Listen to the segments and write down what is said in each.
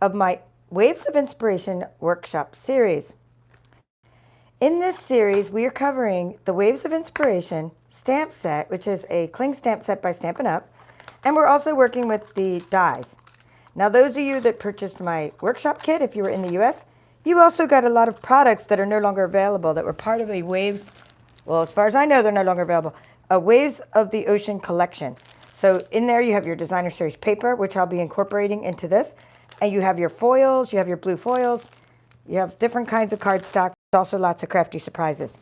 of my Waves of Inspiration workshop series. In this series, we are covering the Waves of Inspiration stamp set, which is a cling stamp set by Stampin' Up, and we're also working with the dies. Now, those of you that purchased my workshop kit, if you were in the US, you also got a lot of products that are no longer available that were part of a Waves, well, as far as I know, they're no longer available, a Waves of the Ocean collection. So in there you have your designer series paper, which I'll be incorporating into this, and you have your foils, you have your blue foils, you have different kinds of cardstock, also lots of crafty surprises.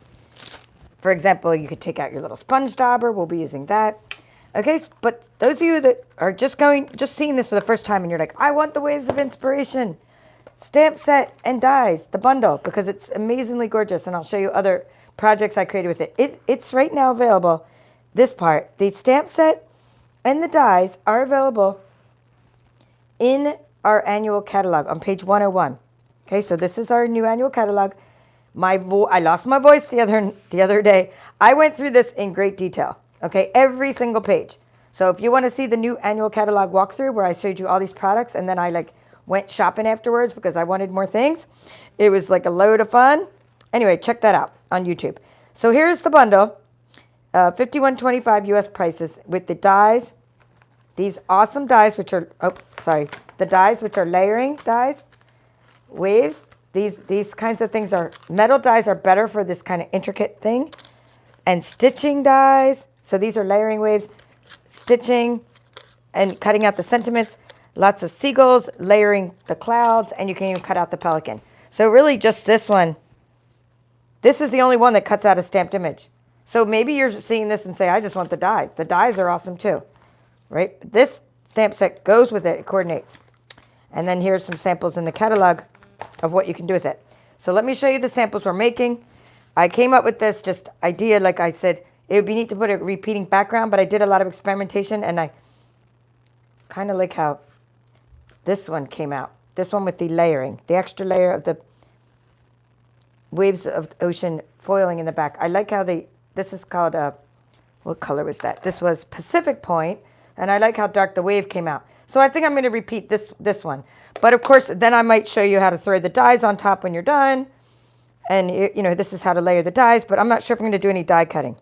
For example, you could take out your little sponge dauber, we'll be using that. Okay, but those of you that are just seeing this for the first time and you're like, I want the Waves of Inspiration stamp set and dies, the bundle, because it's amazingly gorgeous, and I'll show you other projects I created with it. It's right now available, this part. The stamp set and the dies are available in our annual catalog on page 101. Okay, so this is our new annual catalog. I lost my voice the other day. I went through this in great detail. Okay, every single page. So if you want to see the new annual catalog walkthrough where I showed you all these products and then I went shopping afterwards because I wanted more things, it was like a load of fun. Anyway, check that out on YouTube. So here's the bundle, $51.25 US prices with the dies, these awesome dies which are, the dies which are layering dies, waves. These kinds of things are, metal dies are better for this kind of intricate thing, and stitching dies. So these are layering waves, stitching and cutting out the sentiments, lots of seagulls, layering the clouds, and you can even cut out the pelican. So really just this one. This is the only one that cuts out a stamped image. So maybe you're seeing this and say, I just want the dies. The dies are awesome too, right? This stamp set goes with it, it coordinates. And then here's some samples in the catalog of what you can do with it. So let me show you the samples we're making. I came up with this just idea, like I said, it would be neat to put a repeating background, but I did a lot of experimentation and I kind of like how this one came out. This one with the layering, the extra layer of the Waves of the Ocean foiling in the back. I like how this is called, what color was that? This was Pacific Point, and I like how dark the wave came out. So I think I'm going to repeat this one. But of course, then I might show you how to throw the dies on top when you're done. And you know, this is how to layer the dies, but I'm not sure if I'm going to do any die cutting.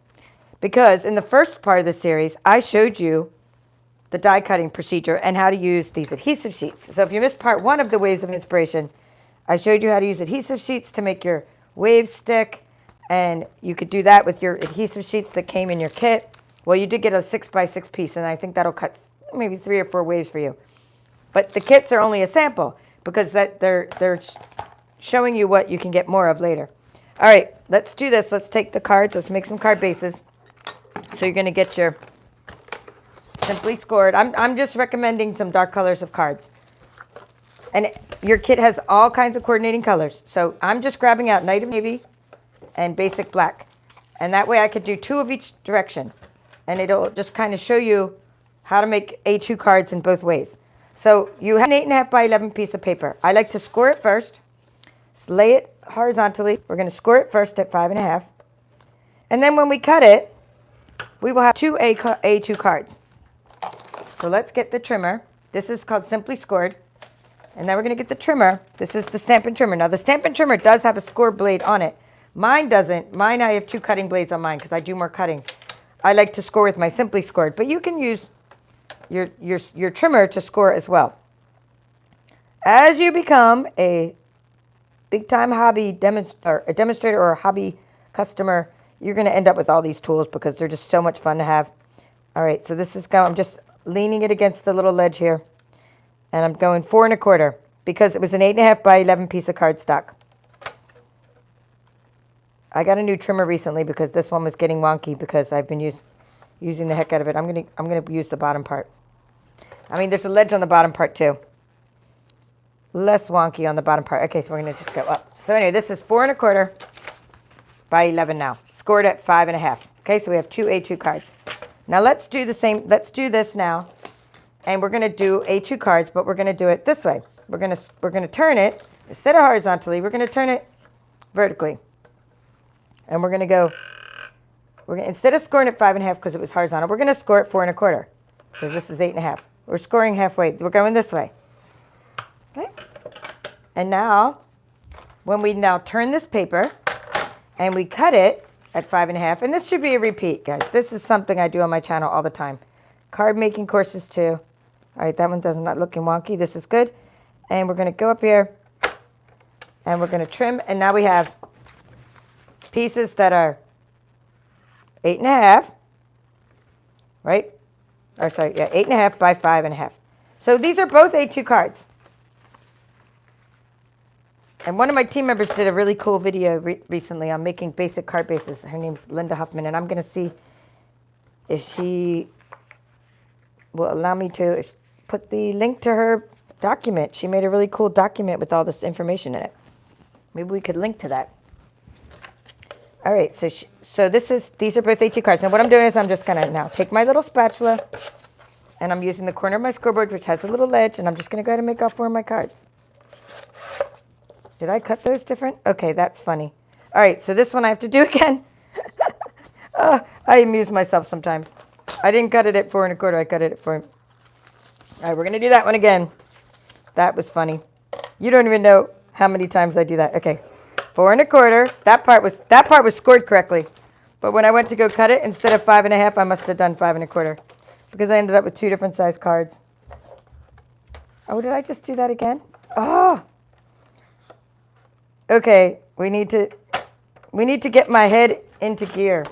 Because in the first part of the series, I showed you the die cutting procedure and how to use these adhesive sheets. So if you missed part 1 of the Waves of Inspiration, I showed you how to use adhesive sheets to make your waves stick, and you could do that with your adhesive sheets that came in your kit. Well, you did get a 6x6 piece, and I think that'll cut maybe 3 or 4 waves for you. But the kits are only a sample because they're showing you what you can get more of later. All right, let's do this. Let's take the cards. Let's make some card bases. So you're going to get your Simply Scored. I'm just recommending some dark colors of cards. And your kit has all kinds of coordinating colors. So I'm just grabbing out Night of Navy and Basic Black. And that way I could do 2 of each direction. And it'll just kind of show you how to make A2 cards in both ways. So you have an 8.5 by 11 piece of paper. I like to score it first. Just lay it horizontally. We're going to score it first at 5.5. And then when we cut it, we will have 2 A2 cards. So let's get the trimmer. This is called Simply Scored. And then we're going to get the trimmer. This is the Stampin' trimmer. Now the Stampin' trimmer does have a score blade on it. Mine doesn't. Mine, I have 2 cutting blades on mine because I do more cutting. I like to score with my Simply Scored, but you can use your trimmer to score as well. As you become a big-time hobby demonstrator or a hobby customer, you're going to end up with all these tools because they're just so much fun to have. All right, so this is I'm just leaning it against the little ledge here. And I'm going 4 1/4 because it was an 8.5 by 11 piece of cardstock. I got a new trimmer recently because this one was getting wonky because I've been using the heck out of it. I'm gonna use the bottom part. I mean, there's a ledge on the bottom part too. Less wonky on the bottom part. Okay, so we're gonna just go up. So anyway, this is 4 1/4 by 11 now. Scored at 5.5. Okay, so we have 2 A2 cards. Now let's do the same. Let's do this now. And we're going to do A2 cards, but we're going to do it this way. We're going to turn it, instead of horizontally, we're going to turn it vertically. And we're going to go, instead of scoring it 5.5 because it was horizontal, we're going to score it 4 1/4 because this is 8.5. We're scoring halfway. We're going this way. Okay? And now, when we now turn this paper and we cut it at 5.5, and this should be a repeat, guys. This is something I do on my channel all the time. Card making courses too. All right, that one does not looking wonky. This is good. And we're going to go up here and we're going to trim. And now we have pieces that are 8.5, right? Or sorry, yeah, 8.5 by 5.5. So these are both A2 cards. And one of my team members did a really cool video recently on making basic card bases. Her name's Linda Huffman, and I'm going to see if she will allow me to put the link to her document. She made a really cool document with all this information in it. Maybe we could link to that. All right, so these are both A2 cards. And what I'm doing is I'm just going to now take my little spatula, and I'm using the corner of my scoreboard, which has a little ledge, and I'm just going to go ahead and make all 4 of my cards. Did I cut those different? Okay, that's funny. All right, so this one I have to do again. I amuse myself sometimes. I didn't cut it at 4 1/4. I cut it at 4. All right, we're going to do that one again. That was funny. You don't even know how many times I do that. Okay, 4 1/4. That part was scored correctly. But when I went to go cut it, instead of 5.5, I must have done 5 1/4 because I ended up with 2 different size cards. Oh, did I just do that again? Oh. Okay, we need to get my head into gear.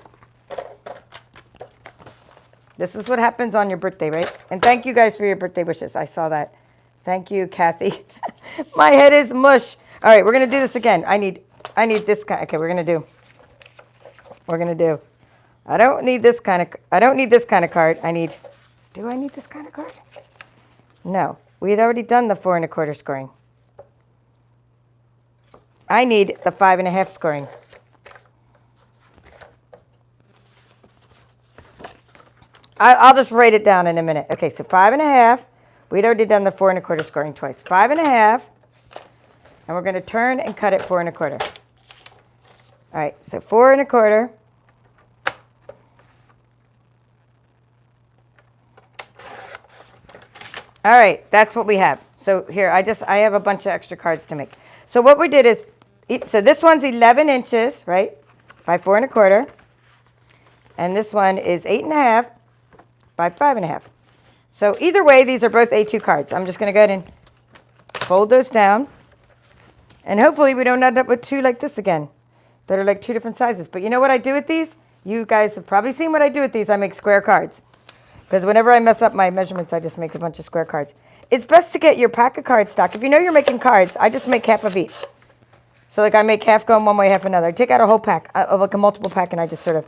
This is what happens on your birthday, right? And thank you guys for your birthday wishes. I saw that. Thank you, Kathy. My head is mush. All right, we're gonna do this again. I need this kind. Okay, we're gonna do. I don't need this kind of card. Do I need this kind of card? No, we had already done the 4 1/4 scoring. I need the 5.5 scoring. I'll just write it down in a minute. Okay, so 5.5. We'd already done the 4 1/4 scoring twice. 5.5, and we're going to turn and cut it 4 1/4. All right, so 4 1/4. All right, that's what we have. So here, I have a bunch of extra cards to make. So what we did is, so this one's 11 inches, right, by 4 1/4. And this one is 8.5 by 5.5. So either way, these are both A2 cards. I'm just going to go ahead and fold those down. And hopefully we don't end up with 2 like this again that are like 2 different sizes. But you know what I do with these? You guys have probably seen what I do with these. I make square cards. Because whenever I mess up my measurements, I just make a bunch of square cards. It's best to get your pack of card stock. If you know you're making cards, I just make half of each. So like I make half going one way, half another. I take out a whole pack, like a multiple pack, and I just sort of,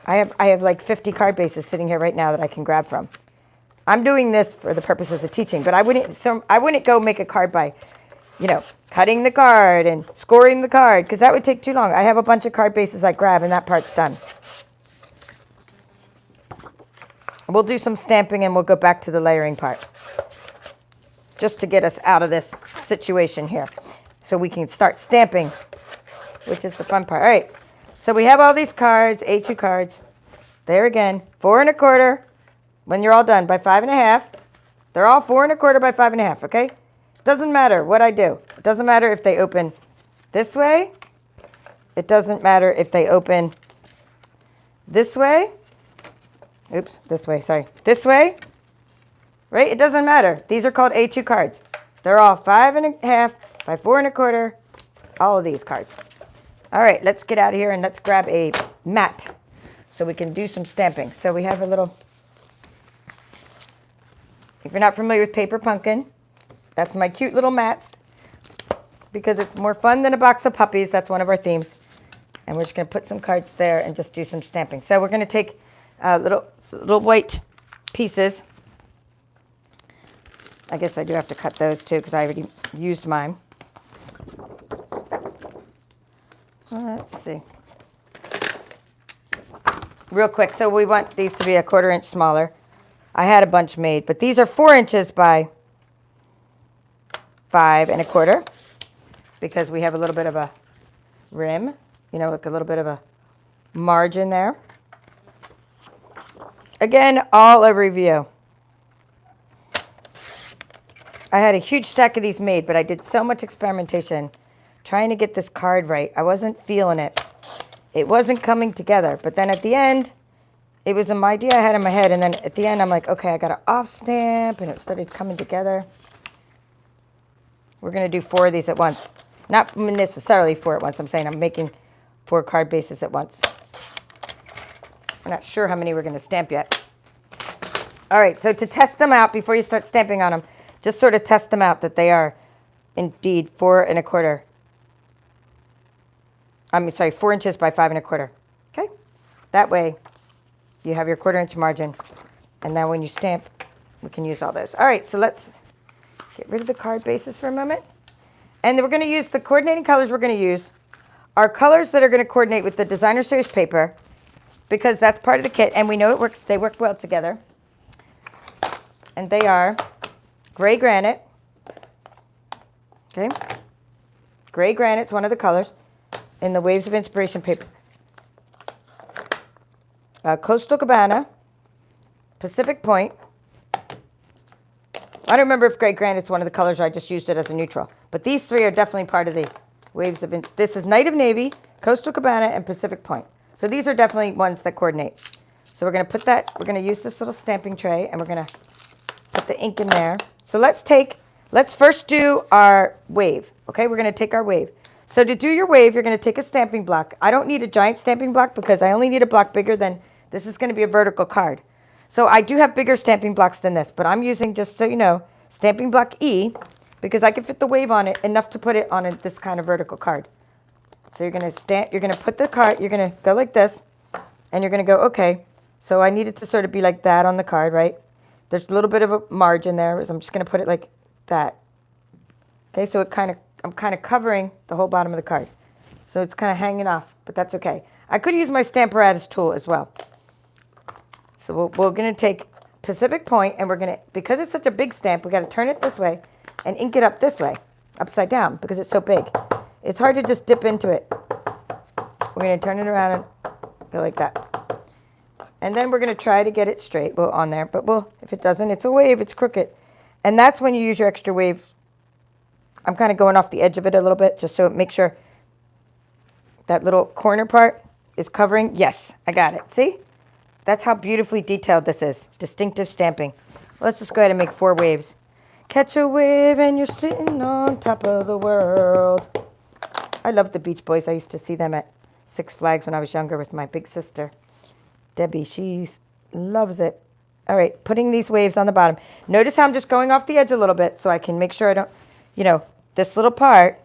I have like 50 card bases sitting here right now that I can grab from. I'm doing this for the purposes of teaching, but I wouldn't go make a card by, cutting the card and scoring the card, because that would take too long. I have a bunch of card bases I grab, and that part's done. We'll do some stamping, and we'll go back to the layering part, just to get us out of this situation here, so we can start stamping, which is the fun part. All right, so we have all these cards, A2 cards. There again, 4 1/4. When you're all done, by 5.5. They're all 4 1/4 by 5.5, okay? Doesn't matter what I do. It doesn't matter if they open this way. It doesn't matter if they open this way. Oops, this way, sorry. This way, right? It doesn't matter. These are called A2 cards. They're all 5.5 by 4 1/4, all of these cards. All right, let's get out of here and let's grab a mat so we can do some stamping. So we have a little, if you're not familiar with Paper Pumpkin, that's my cute little mats, because it's more fun than a box of puppies. That's one of our themes. And we're just going to put some cards there and just do some stamping. So we're going to take little white pieces. I guess I do have to cut those too because I already used mine. Let's see. Real quick, so we want these to be a 1/4 inch smaller. I had a bunch made, but these are 4 inches by 5 1/4 because we have a little bit of a rim, like a little bit of a margin there. Again, all a review. I had a huge stack of these made, but I did so much experimentation trying to get this card right. I wasn't feeling it. It wasn't coming together. But then at the end, it was an idea I had in my head. And then at the end, I'm like, okay, I got to off stamp. And it started coming together. We're going to do 4 of these at once. Not necessarily 4 at once. I'm saying I'm making 4 card bases at once. We're not sure how many we're going to stamp yet. All right, so to test them out before you start stamping on them, just sort of test them out that they are indeed 4 1/4. 4 inches by 5 1/4. Okay, that way you have your 1/4 inch margin, and then when you stamp, we can use all those. All right, so let's get rid of the card bases for a moment, and then we're going to use the coordinating colors. We're going to use are colors that are going to coordinate with the designer series paper, because that's part of the kit, and we know it works. They work well together, and they are gray granite. Okay, gray granite's one of the colors in the Waves of Inspiration paper. Coastal Cabana, Pacific Point. I don't remember if gray granite's one of the colors or I just used it as a neutral, but these 3 are definitely part of the Waves of This is Night of Navy, Coastal Cabana, and Pacific Point. So these are definitely ones that coordinate. So we're going to put that, we're going to use this little stamping tray, and we're going to put the ink in there. So let's first do our wave. Okay, we're going to take our wave. So to do your wave, you're going to take a stamping block. I don't need a giant stamping block because I only need a block bigger than, this is going to be a vertical card. So I do have bigger stamping blocks than this, but I'm using, just so you know, stamping block E, because I can fit the wave on it enough to put it on this kind of vertical card. So you're going to put the card, you're going to go like this, and you're going to go, okay, so I need it to sort of be like that on the card, right? There's a little bit of a margin there, so I'm just going to put it like that. Okay, so I'm kind of covering the whole bottom of the card. So it's kind of hanging off, but that's okay. I could use my Stamparatus tool as well. So we're going to take Pacific Point, and we're going to, because it's such a big stamp, we got to turn it this way and ink it up this way, upside down, because it's so big. It's hard to just dip into it. We're going to turn it around and go like that. And then we're going to try to get it straight, well, on there, but if it doesn't, it's a wave, it's crooked. And that's when you use your extra wave. I'm kind of going off the edge of it a little bit, just so make sure that little corner part is covering. Yes, I got it. See? That's how beautifully detailed this is. Distinctive stamping. Let's just go ahead and make 4 waves. Catch a wave and you're sitting on top of the world. I love the Beach Boys. I used to see them at Six Flags when I was younger with my big sister, Debbie. She loves it. All right, putting these waves on the bottom. Notice how I'm just going off the edge a little bit so I can make sure I don't, this little part.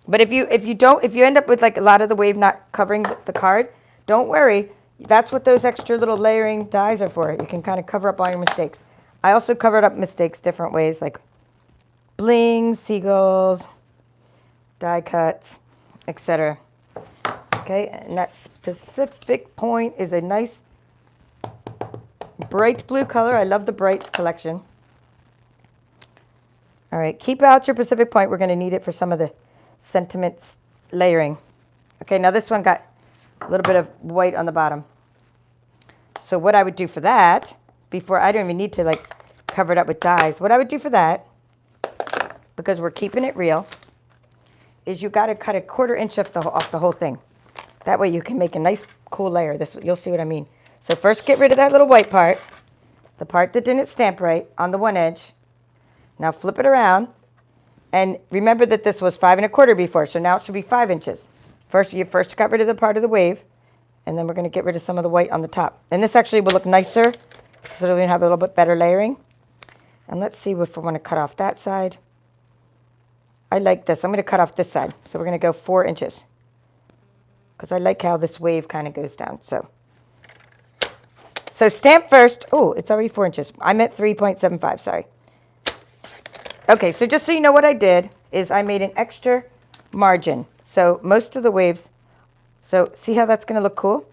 But if you end up with like a lot of the wave not covering the card, don't worry. That's what those extra little layering dies are for. You can kind of cover up all your mistakes. I also covered up mistakes different ways, like blings, seagulls, die cuts, etc. Okay, and that Pacific Point is a nice bright blue color. I love the Brights collection. All right, keep out your Pacific Point. We're going to need it for some of the sentiments layering. Okay, now this one got a little bit of white on the bottom. So what I would do for that, before, I don't even need to like cover it up with dyes. What I would do for that, because we're keeping it real, is you got to cut a 1/4 inch off the whole thing. That way you can make a nice cool layer. You'll see what I mean. So first get rid of that little white part, the part that didn't stamp right on the one edge. Now flip it around, and remember that this was 5 1/4 before, so now it should be 5 inches. You first got rid of the part of the wave, and then we're going to get rid of some of the white on the top. And this actually will look nicer, so that we have a little bit better layering. And let's see if we want to cut off that side. I like this. I'm going to cut off this side. So we're going to go 4 inches, because I like how this wave kind of goes down. So stamp first. Oh, it's already 4 inches. I meant 3.75, sorry. Okay, so just so you know what I did is I made an extra margin. So most of the waves, so see how that's going to look cool?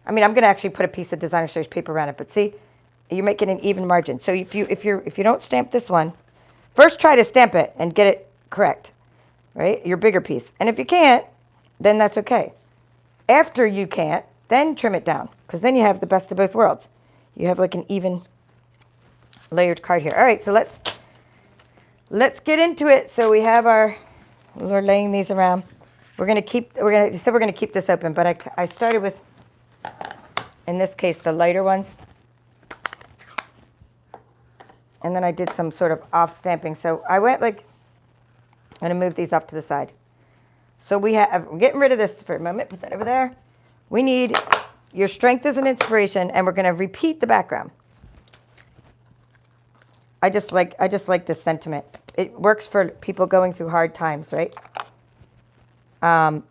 I mean, I'm going to actually put a piece of designer series paper around it, but see, you're making an even margin. So if you don't stamp this one, first try to stamp it and get it correct, right? Your bigger piece. And if you can't, then that's okay. After you can't, then trim it down, because then you have the best of both worlds. You have like an even layered card here. All right, so let's get into it. So we have we're laying these around. You said we're gonna keep this open, but I started with, in this case, the lighter ones. And then I did some sort of off stamping. So I went like, I'm gonna move these off to the side. So I'm getting rid of this for a moment, put that over there. We need your strength as an inspiration, and we're gonna repeat the background. I just like this sentiment. It works for people going through hard times, right? I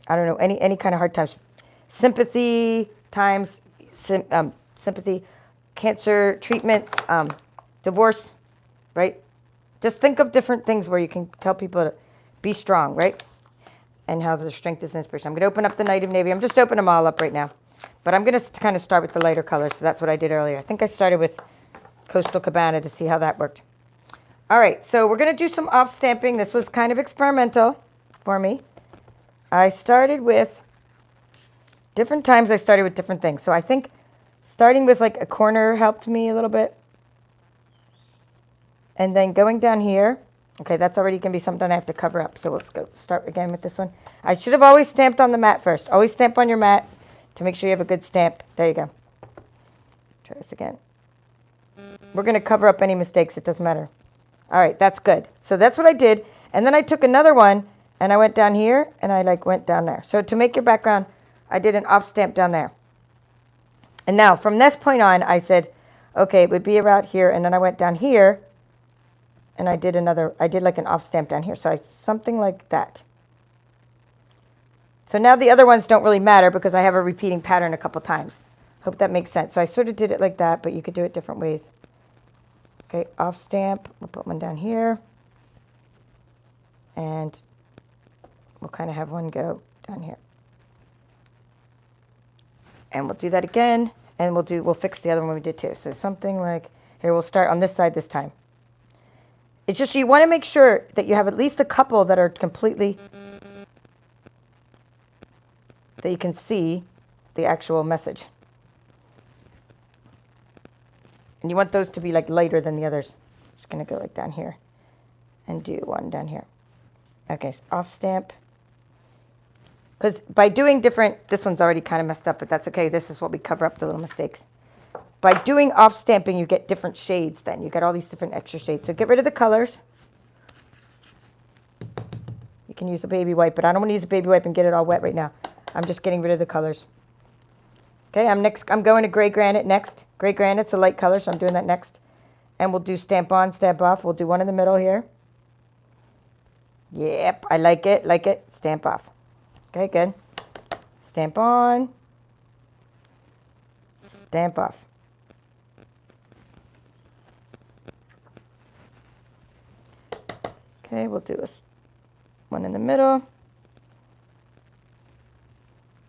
don't know, any kind of hard times. Sympathy times, sympathy, cancer treatments, divorce, right? Just think of different things where you can tell people to be strong, right? And how the strength is inspiration. I'm going to open up the Night of Navy. I'm just opening them all up right now. But I'm going to kind of start with the lighter colors. So that's what I did earlier. I think I started with Coastal Cabana to see how that worked. All right, so we're going to do some off stamping. This was kind of experimental for me. I started with different times. I started with different things. So I think starting with like a corner helped me a little bit. And then going down here. Okay, that's already going to be something I have to cover up. So let's go start again with this one. I should have always stamped on the mat first. Always stamp on your mat to make sure you have a good stamp. There you go. Try this again. We're going to cover up any mistakes. It doesn't matter. All right, that's good. So that's what I did. And then I took another one and I went down here and I went down there. So to make your background, I did an off stamp down there. And now from this point on, I said, okay, it would be around here. And then I went down here. And I did like an off stamp down here. So something like that. So now the other ones don't really matter because I have a repeating pattern a couple times. Hope that makes sense. So I sort of did it like that, but you could do it different ways. Okay, off stamp. We'll put one down here. And we'll kind of have one go down here. And we'll do that again. And we'll fix the other one we did too. So something like, here, we'll start on this side this time. It's just you want to make sure that you have at least a couple that are completely, that you can see the actual message. And you want those to be like lighter than the others. Just going to go like down here and do one down here. Okay, so off stamp. Because by doing different, this one's already kind of messed up, but that's okay. This is what we cover up the little mistakes. By doing off stamping, you get different shades then. You get all these different extra shades. So get rid of the colors. You can use a baby wipe, but I don't want to use a baby wipe and get it all wet right now. I'm just getting rid of the colors. Okay, I'm going to gray granite next. Gray granite's a light color, so I'm doing that next. And we'll do stamp on, stamp off. We'll do one in the middle here. Yep, I like it, stamp off. Okay, good. Stamp on, stamp off. Okay, we'll do one in the middle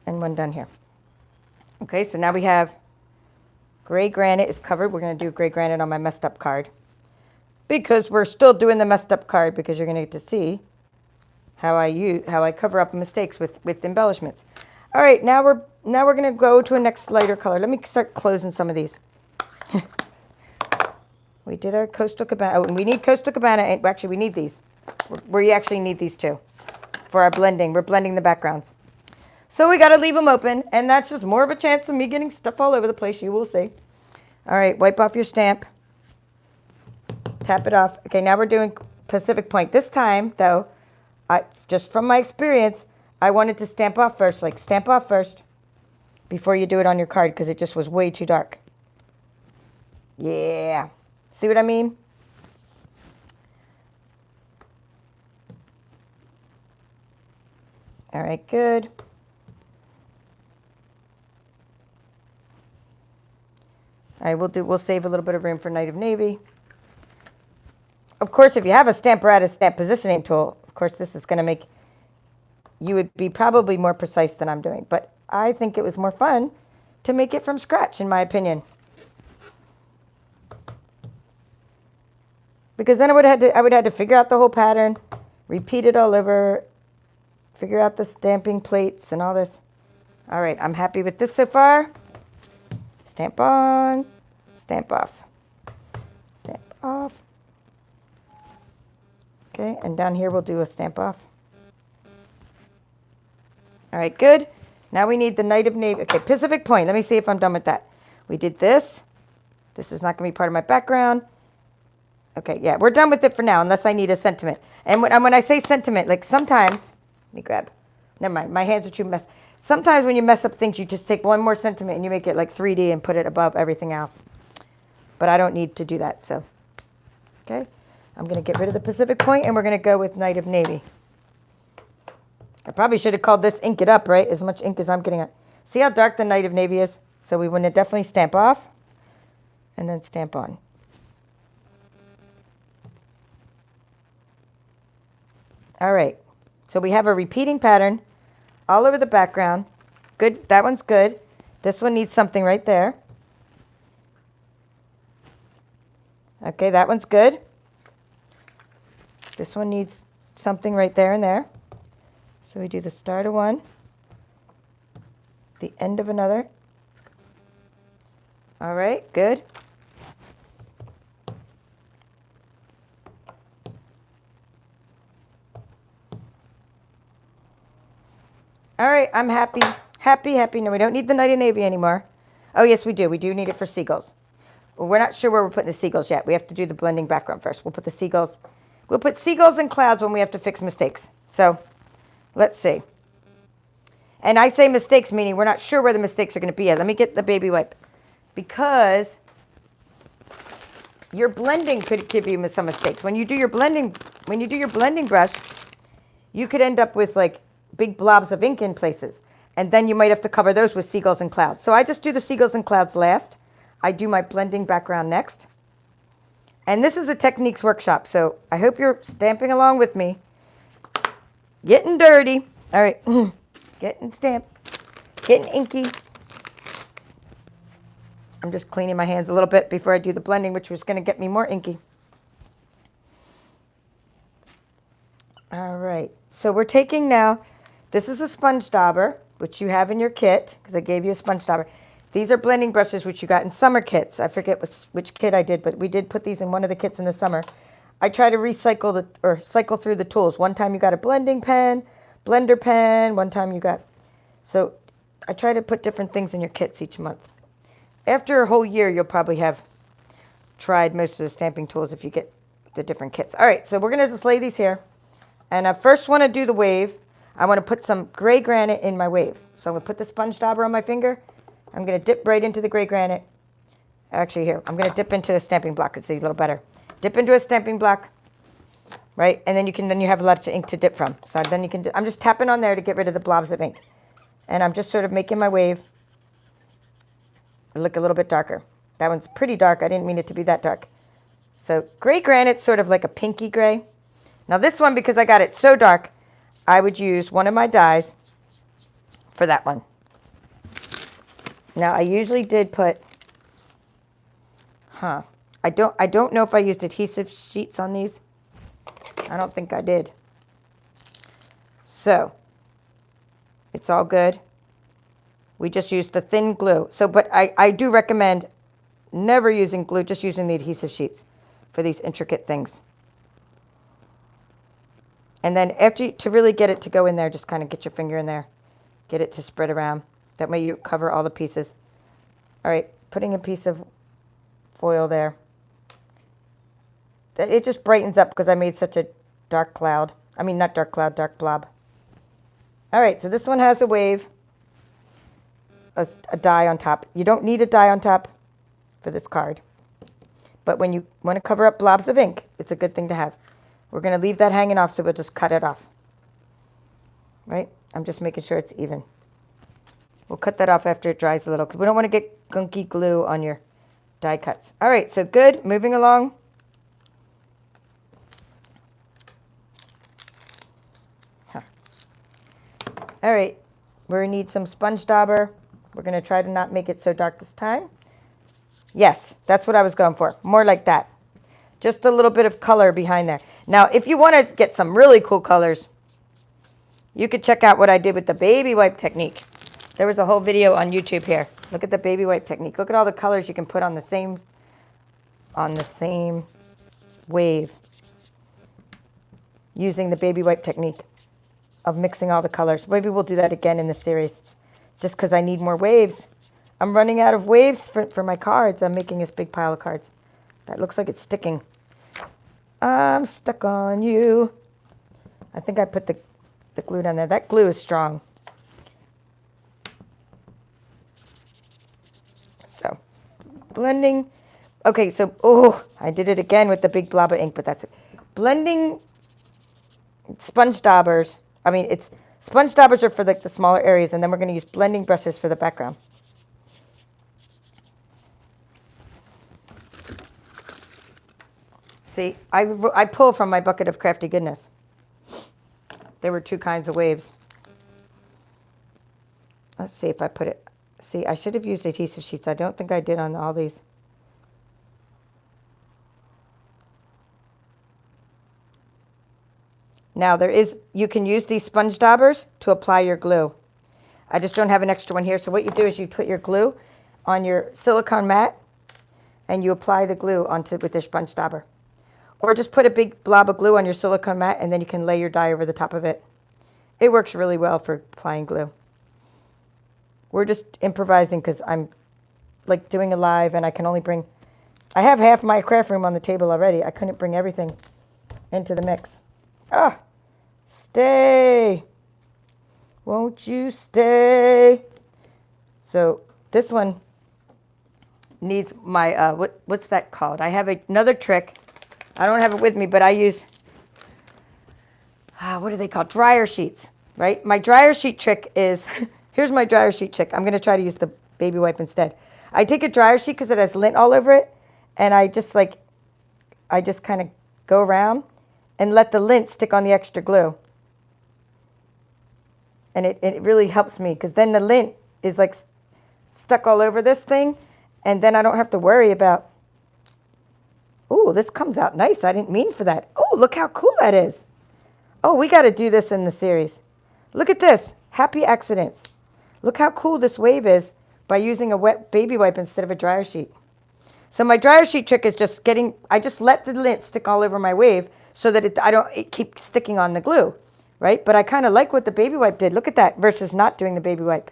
and one down here. Okay, so now we have gray granite is covered. We're going to do gray granite on my messed up card because we're still doing the messed up card because you're going to get to see how I cover up mistakes with embellishments. All right, now we're going to go to a next lighter color. Let me start closing some of these. We did our Coastal Cabana. Oh, and we need Coastal Cabana. Actually, we need these. We actually need these too for our blending. We're blending the backgrounds. So we got to leave them open, and that's just more of a chance of me getting stuff all over the place. You will see. All right, wipe off your stamp. Tap it off. Okay, now we're doing Pacific Point. This time, though, just from my experience, I wanted to stamp off first. Like, stamp off first before you do it on your card because it just was way too dark. Yeah. See what I mean? All right, good. All right, we'll save a little bit of room for Night of Navy. Of course, if you have a Stamparatus stamp positioning tool, of course, this is going to make you would be probably more precise than I'm doing. But I think it was more fun to make it from scratch, in my opinion. Because then I would have to figure out the whole pattern, repeat it all over, figure out the stamping plates and all this. All right, I'm happy with this so far. Stamp on, stamp off. off. Okay, and down here we'll do a stamp off. All right, good. Now we need the Night of Navy. Okay, Pacific Point. Let me see if I'm done with that. We did this. This is not going to be part of my background. Okay, yeah, we're done with it for now, unless I need a sentiment. And when I say sentiment, like sometimes, let me grab. Never mind, my hands are too messy. Sometimes when you mess up things, you just take one more sentiment and you make it like 3D and put it above everything else. But I don't need to do that, so. Okay, I'm going to get rid of the Pacific Point, and we're going to go with Night of Navy. I probably should have called this Ink It Up, right? As much ink as I'm getting. See how dark the Night of Navy is? So we want to definitely stamp off and then stamp on. All right, so we have a repeating pattern all over the background. Good, that one's good. This one needs something right there. Okay, that one's good. This one needs something right there and there. So we do the start of one, the end of another. All right, good. All right, I'm happy. Happy. No, we don't need the Night of Navy anymore. Oh, yes, we do. We do need it for seagulls. Well, we're not sure where we're putting the seagulls yet. We have to do the blending background first. We'll put the seagulls. We'll put seagulls and clouds when we have to fix mistakes. So let's see. And I say mistakes, meaning we're not sure where the mistakes are going to be at. Let me get the baby wipe. Because your blending could give you some mistakes. When you do your blending brush, you could end up with like big blobs of ink in places. And then you might have to cover those with seagulls and clouds. So I just do the seagulls and clouds last. I do my blending background next. And this is a techniques workshop, so I hope you're stamping along with me. Getting dirty. All right, getting stamped, getting inky. I'm just cleaning my hands a little bit before I do the blending, which was going to get me more inky. All right, so we're taking now, this is a sponge dauber, which you have in your kit, because I gave you a sponge dauber. These are blending brushes, which you got in summer kits. I forget which kit I did, but we did put these in one of the kits in the summer. I try to recycle cycle through the tools. One time you got a blending pen, blender pen, one time you got, so I try to put different things in your kits each month. After a whole year, you'll probably have tried most of the stamping tools if you get the different kits. All right, so we're going to just lay these here. And I first want to do the wave. I want to put some gray granite in my wave. So I'm going to put the sponge dauber on my finger. I'm going to dip right into the gray granite. Actually, here, I'm going to dip into a stamping block. It's a little better. Dip into a stamping block, right? And then you have a lot of ink to dip from. So then you can, I'm just tapping on there to get rid of the blobs of ink. And I'm just sort of making my wave look a little bit darker. That one's pretty dark. I didn't mean it to be that dark. So gray granite's sort of like a pinky gray. Now this one, because I got it so dark, I would use one of my dyes for that one. Now I usually did put, I don't know if I used adhesive sheets on these. I don't think I did. So it's all good. We just used the thin glue. So, but I do recommend never using glue, just using the adhesive sheets for these intricate things. And then after, to really get it to go in there, just kind of get your finger in there. Get it to spread around. That way you cover all the pieces. All right, putting a piece of foil there. It just brightens up because I made such a dark cloud. I mean, not dark cloud, dark blob. All right, so this one has a wave, a die on top. You don't need a die on top for this card. But when you want to cover up blobs of ink, it's a good thing to have. We're going to leave that hanging off, so we'll just cut it off. Right? I'm just making sure it's even. We'll cut that off after it dries a little, because we don't want to get gunky glue on your die cuts. All right, so good. Moving along. All right, we're going to need some sponge dauber. We're going to try to not make it so dark this time. Yes, that's what I was going for. More like that. Just a little bit of color behind there. Now, if you want to get some really cool colors, you could check out what I did with the baby wipe technique. There was a whole video on YouTube here. Look at the baby wipe technique. Look at all the colors you can put on the same wave using the baby wipe technique of mixing all the colors. Maybe we'll do that again in this series just because I need more waves. I'm running out of waves for my cards. I'm making this big pile of cards. That looks like it's sticking. I'm stuck on you. I think I put the glue down there. That glue is strong. So, blending. Okay, so, oh, I did it again with the big blob of ink, but that's it. Blending sponge daubers. I mean, it's sponge daubers are for like the smaller areas, and then we're going to use blending brushes for the background. See, I pull from my bucket of crafty goodness. There were two kinds of waves. Let's see if I put it. See, I should have used adhesive sheets. I don't think I did on all these. Now you can use these sponge daubers to apply your glue. I just don't have an extra one here. So what you do is you put your glue on your silicone mat and you apply the glue with your sponge dauber. Or just put a big blob of glue on your silicone mat and then you can lay your die over the top of it. It works really well for applying glue. We're just improvising because I'm like doing a live and I can only I have half my craft room on the table already. I couldn't bring everything into the mix. Ah, stay. Won't you stay? So this one needs my, what's that called? I have another trick. I don't have it with me, but I use, what are they called? Dryer sheets, right? My dryer sheet trick is, here's my dryer sheet trick. I'm going to try to use the baby wipe instead. I take a dryer sheet because it has lint all over it, and I just kind of go around and let the lint stick on the extra glue. And it really helps me because then the lint is like stuck all over this thing, and then I don't have to worry about, oh, this comes out nice. I didn't mean for that. Oh, look how cool that is. Oh, we got to do this in the series. Look at this. Happy accidents. Look how cool this wave is by using a wet baby wipe instead of a dryer sheet. So my dryer sheet trick is I just let the lint stick all over my wave so that it keeps sticking on the glue, right? But I kind of like what the baby wipe did. Look at that versus not doing the baby wipe.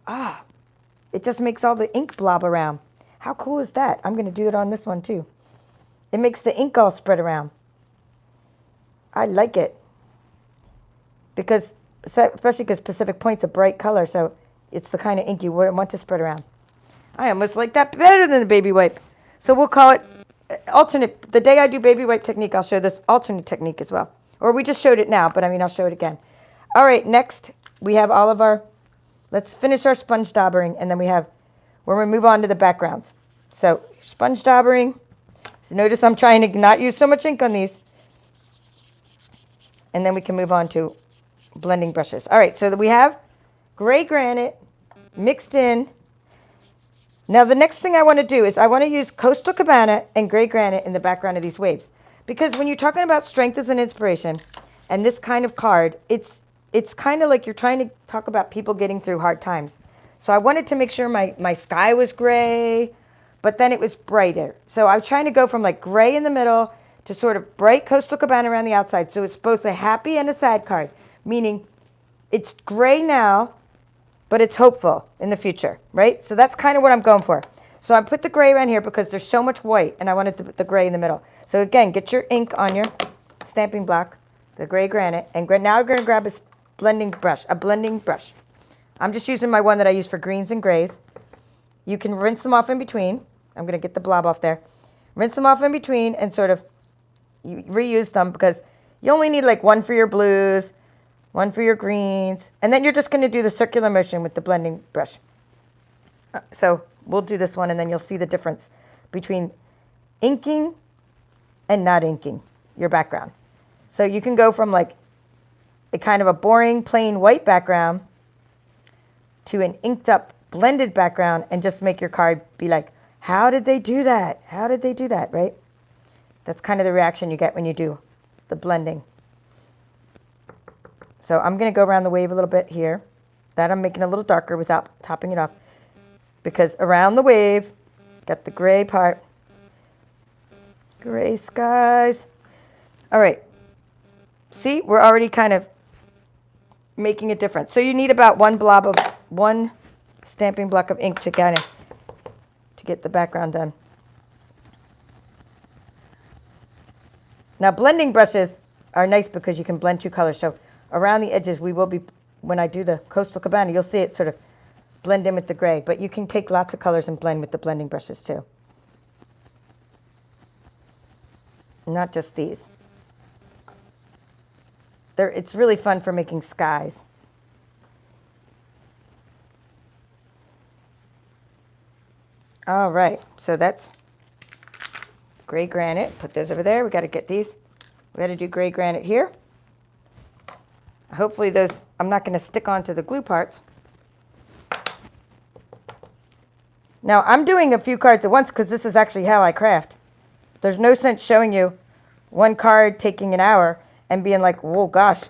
Ah, it just makes all the ink blob around. How cool is that? I'm going to do it on this one too. It makes the ink all spread around. I like it. Especially because Pacific Point's a bright color, so it's the kind of ink you want to spread around. I almost like that better than the baby wipe. So we'll call it alternate. The day I do baby wipe technique, I'll show this alternate technique as well. Or we just showed it now, but I mean, I'll show it again. All right, next we have let's finish our sponge daubering, and then we're going to move on to the backgrounds. So sponge daubering. So notice I'm trying to not use so much ink on these. And then we can move on to blending brushes. All right, so we have gray granite mixed in. Now the next thing I want to do is I want to use Coastal Cabana and gray granite in the background of these waves. Because when you're talking about strength as an inspiration and this kind of card, it's kind of like you're trying to talk about people getting through hard times. So I wanted to make sure my sky was gray, but then it was brighter. So I was trying to go from like gray in the middle to sort of bright Coastal Cabana around the outside. So it's both a happy and a sad card, meaning it's gray now, but it's hopeful in the future, right? So that's kind of what I'm going for. So I put the gray around here because there's so much white, and I wanted the gray in the middle. So again, get your ink on your stamping block, the gray granite, and now we're going to grab a blending brush. I'm just using my one that I use for greens and grays. You can rinse them off in between. I'm going to get the blob off there. Rinse them off in between and sort of reuse them because you only need like one for your blues, one for your greens, and then you're just going to do the circular motion with the blending brush. So we'll do this one, and then you'll see the difference between inking and not inking your background. So you can go from like a kind of a boring, plain white background to an inked up, blended background and just make your card be like, how did they do that? How did they do that, right? That's kind of the reaction you get when you do the blending. So I'm going to go around the wave a little bit here. That I'm making a little darker without topping it off. Because around the wave, got the gray part. Gray skies. All right. See, we're already kind of making a difference. So you need about one stamping block of ink to get the background done. Now blending brushes are nice because you can blend two colors. So around the edges we will be, when I do the Coastal Cabana, you'll see it sort of blend in with the gray, but you can take lots of colors and blend with the blending brushes too. Not just these. It's really fun for making skies. All right, so that's gray granite. Put those over there. We got to get these. We got to do gray granite here. Hopefully those, I'm not going to stick onto the glue parts. Now I'm doing a few cards at once because this is actually how I craft. There's no sense showing you one card taking an hour and being like, whoa, gosh,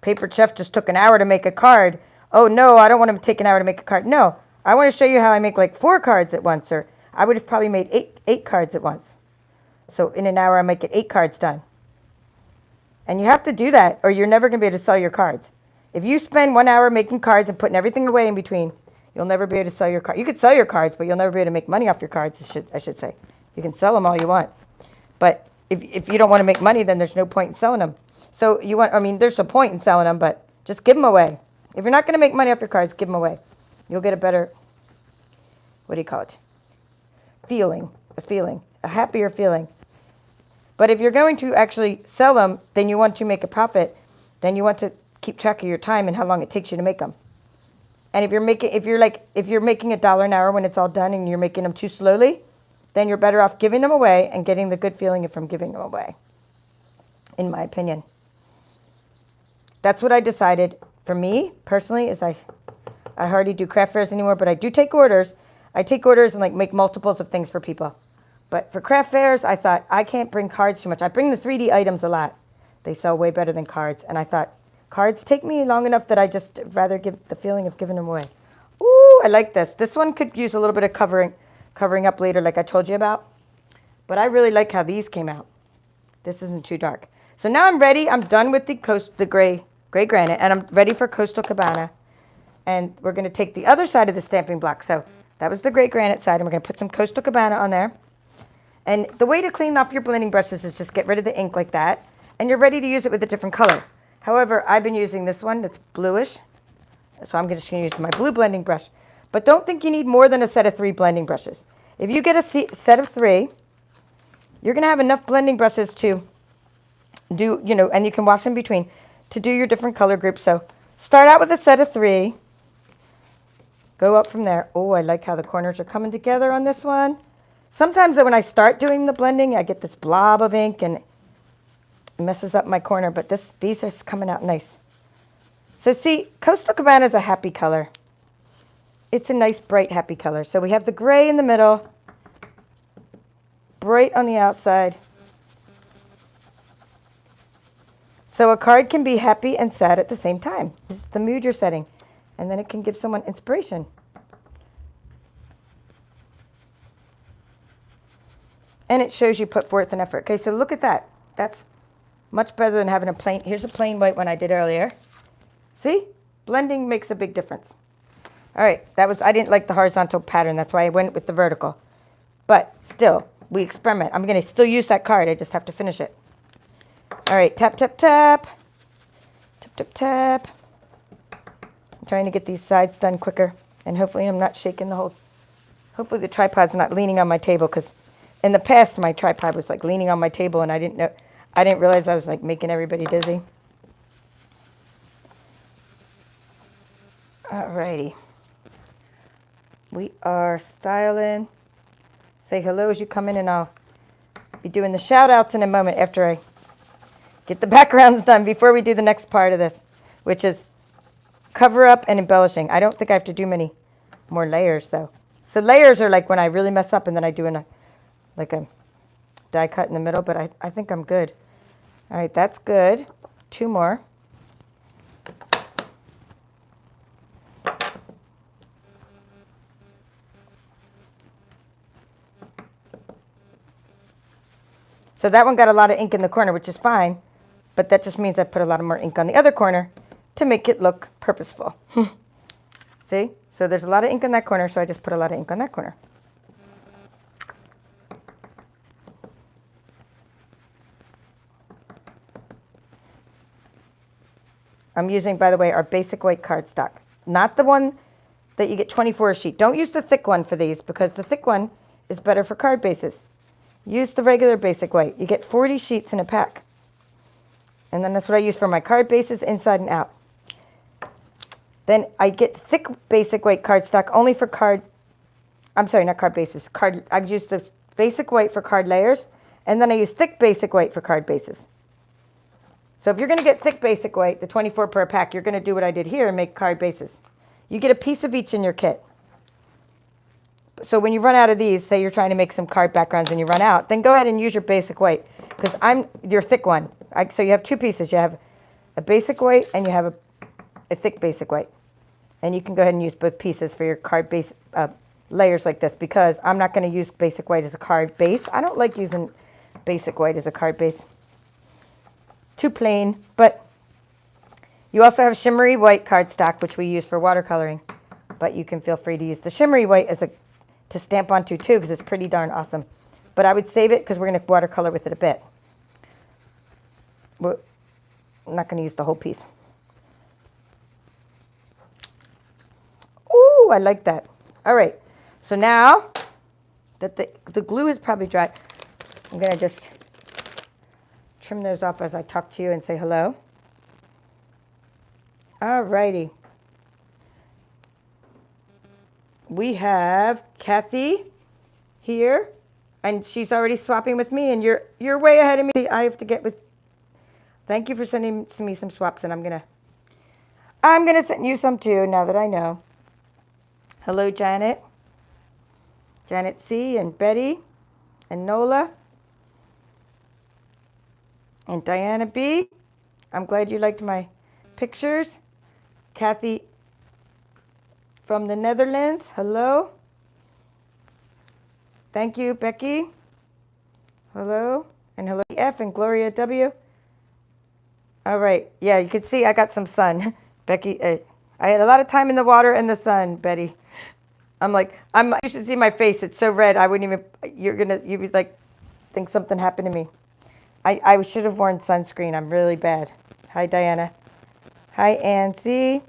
Paper Chef just took an hour to make a card. Oh no, I don't want him to take an hour to make a card. No, I want to show you how I make like 4 cards at once, or I would have probably made eight cards at once. So in an hour I might get 8 cards done. And you have to do that or you're never going to be able to sell your cards. If you spend 1 hour making cards and putting everything away in between, you'll never be able to sell your cards. You could sell your cards, but you'll never be able to make money off your cards, I should say. You can sell them all you want. But if you don't want to make money, then there's no point in selling them. So there's a point in selling them, but just give them away. If you're not going to make money off your cards, give them away. You'll get a better, what do you call it? A happier feeling. But if you're going to actually sell them, then you want to make a profit. Then you want to keep track of your time and how long it takes you to make them. And if you're making $1 an hour when it's all done and you're making them too slowly, then you're better off giving them away and getting the good feeling from giving them away, in my opinion. That's what I decided. For me, personally, is I hardly do craft fairs anymore, but I do take orders. I take orders and like make multiples of things for people. But for craft fairs, I thought, I can't bring cards too much. I bring the 3D items a lot. They sell way better than cards. And I thought, cards take me long enough that I just rather give the feeling of giving them away. Ooh, I like this. This one could use a little bit of covering up later like I told you about. But I really like how these came out. This isn't too dark. So now I'm ready. I'm done with the gray granite, and I'm ready for Coastal Cabana. And we're going to take the other side of the stamping block. So that was the gray granite side, and we're going to put some Coastal Cabana on there. And the way to clean off your blending brushes is just get rid of the ink like that, and you're ready to use it with a different color. However, I've been using this one that's bluish, so I'm just going to use my blue blending brush. But don't think you need more than a set of 3 blending brushes. If you get a set of 3, you're going to have enough blending brushes to do, and you can wash in between, to do your different color groups. So start out with a set of 3. Go up from there. Oh, I like how the corners are coming together on this one. Sometimes when I start doing the blending, I get this blob of ink and it messes up my corner, but these are coming out nice. So see, Coastal Cabana is a happy color. It's a nice, bright, happy color. So we have the gray in the middle, bright on the outside. So a card can be happy and sad at the same time. This is the mood you're setting. And then it can give someone inspiration. And it shows you put forth an effort. Okay, so look at that. That's much better than having a plain, here's a plain white one I did earlier. See? Blending makes a big difference. All right, I didn't like the horizontal pattern. That's why I went with the vertical. But still, we experiment. I'm going to still use that card. I just have to finish it. All right, tap, tap, tap. Tap, tap, tap. I'm trying to get these sides done quicker. And hopefully I'm not shaking the whole, hopefully the tripod's not leaning on my table, because in the past my tripod was like leaning on my table and I didn't realize I was like making everybody dizzy. All righty. We are styling. Say hello as you come in, and I'll be doing the shout outs in a moment after I get the backgrounds done, before we do the next part of this, which is cover up and embellishing. I don't think I have to do many more layers though. So layers are like when I really mess up and then I do a die cut in the middle, but I think I'm good. All right, that's good. 2 more. So that one got a lot of ink in the corner, which is fine, but that just means I put a lot more ink on the other corner to make it look purposeful. See? So there's a lot of ink on that corner, so I just put a lot of ink on that corner. I'm using, by the way, our basic white cardstock, not the one that you get 24 a sheet. Don't use the thick one for these because the thick one is better for card bases. Use the regular basic white. You get 40 sheets in a pack. And then that's what I use for my card bases inside and out. Then I get thick basic white cardstock only for not card bases. I use the basic white for card layers, and then I use thick basic white for card bases. So if you're going to get thick basic white, the 24 per pack, you're going to do what I did here and make card bases. You get a piece of each in your kit. So when you run out of these, say you're trying to make some card backgrounds and you run out, then go ahead and use your basic white because I'm your thick one. So you have two pieces. You have a basic white and you have a thick basic white. And you can go ahead and use both pieces for your card base layers like this because I'm not going to use basic white as a card base. I don't like using basic white as a card base. Too plain, but you also have shimmery white cardstock, which we use for watercoloring, but you can feel free to use the shimmery white to stamp onto too, because it's pretty darn awesome. But I would save it because we're going to watercolor with it a bit. I'm not going to use the whole piece. Ooh, I like that. All right, so now that the glue is probably dry, I'm going to just trim those off as I talk to you and say hello. All righty. We have Kathy here, and she's already swapping with me, and you're way ahead of me. I have to get with. Thank you for sending me some swaps, and I'm gonna send you some too now that I know. Hello, Janet. Janet C. and Betty and Nola. And Diana B. I'm glad you liked my pictures. Kathy from the Netherlands. Hello. Thank you, Becky. Hello. And hello, F and Gloria W. All right. Yeah, you can see I got some sun. Becky, I had a lot of time in the water and the sun, Betty. You should see my face. It's so red. I wouldn't even, you'd be like, think something happened to me. I should have worn sunscreen. I'm really bad. Hi, Diana. Hi, Ann C.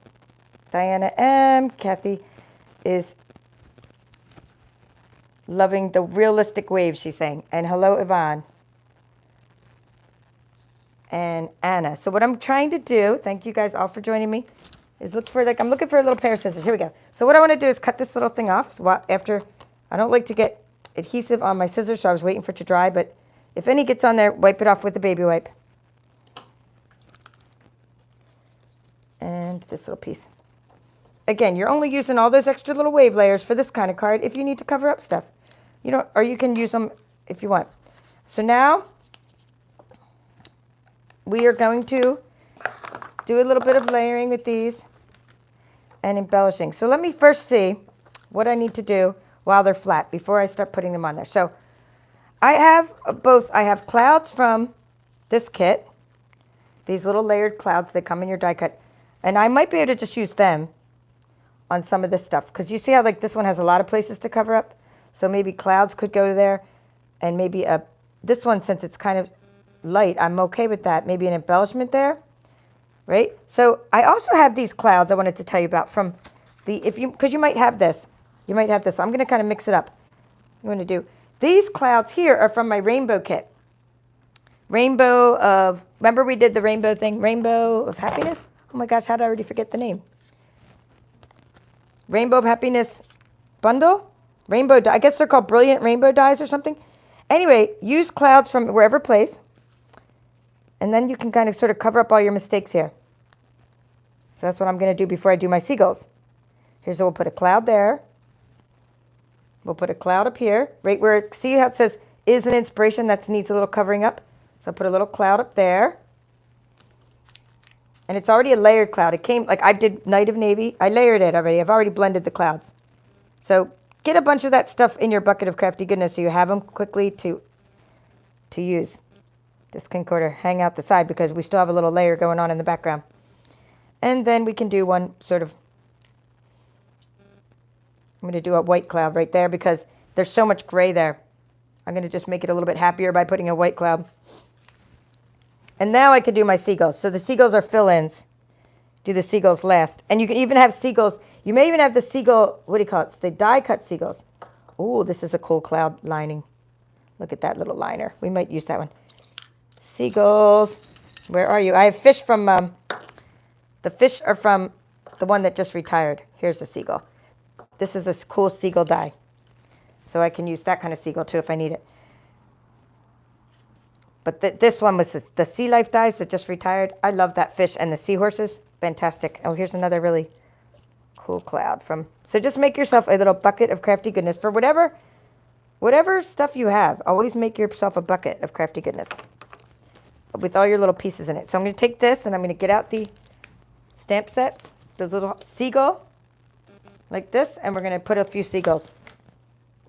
Diana M. Kathy is loving the realistic waves, she's saying. And hello, Yvonne. And Anna. So what I'm trying to do, thank you guys all for joining me, is I'm looking for a little pair of scissors. Here we go. So what I want to do is cut this little thing off. So I don't like to get adhesive on my scissors, so I was waiting for it to dry, but if any gets on there, wipe it off with a baby wipe. And this little piece. Again, you're only using all those extra little wave layers for this kind of card if you need to cover up stuff. Or you can use them if you want. So now we are going to do a little bit of layering with these and embellishing. So let me first see what I need to do while they're flat before I start putting them on there. So I have both. I have clouds from this kit, these little layered clouds that come in your die cut. And I might be able to just use them on some of this stuff. Because you see how this one has a lot of places to cover up? So maybe clouds could go there. And maybe this one, since it's kind of light, I'm okay with that. Maybe an embellishment there, right? So I also have these clouds I wanted to tell you about from because you might have this. You might have this. I'm going to kind of mix it up. I'm going to do. These clouds here are from my rainbow kit. Remember we did the rainbow thing? Rainbow of Happiness? Oh my gosh, how did I already forget the name? Rainbow of Happiness bundle? I guess they're called Brilliant Rainbow Dies or something. Anyway, use clouds from wherever place. And then you can kind of sort of cover up all your mistakes here. So that's what I'm going to do before I do my seagulls. We'll put a cloud there. We'll put a cloud up here, right where, see how it says, is an inspiration, that needs a little covering up. So I'll put a little cloud up there. And it's already a layered cloud. It came, I did Night of Navy. I layered it already. I've already blended the clouds. So get a bunch of that stuff in your bucket of crafty goodness so you have them quickly to use. This can kind of hang out the side because we still have a little layer going on in the background. And then we can do one sort of, I'm going to do a white cloud right there because there's so much gray there. I'm going to just make it a little bit happier by putting a white cloud. And now I could do my seagulls. So the seagulls are fill-ins. Do the seagulls last. And you can even have seagulls. You may even have the seagull, what do you call it? It's the die-cut seagulls. Oh, this is a cool cloud lining. Look at that little liner. We might use that one. Seagulls. Where are you? I have fish from, the fish are from the one that just retired. Here's a seagull. This is a cool seagull die. So I can use that kind of seagull too if I need it. But this one was the sea life dies that just retired. I love that fish and the seahorses. Fantastic. Oh, here's another really cool cloud from. So just make yourself a little bucket of crafty goodness for whatever stuff you have. Always make yourself a bucket of crafty goodness with all your little pieces in it. So I'm going to take this and I'm going to get out the stamp set, this little seagull like this, and we're going to put a few seagulls.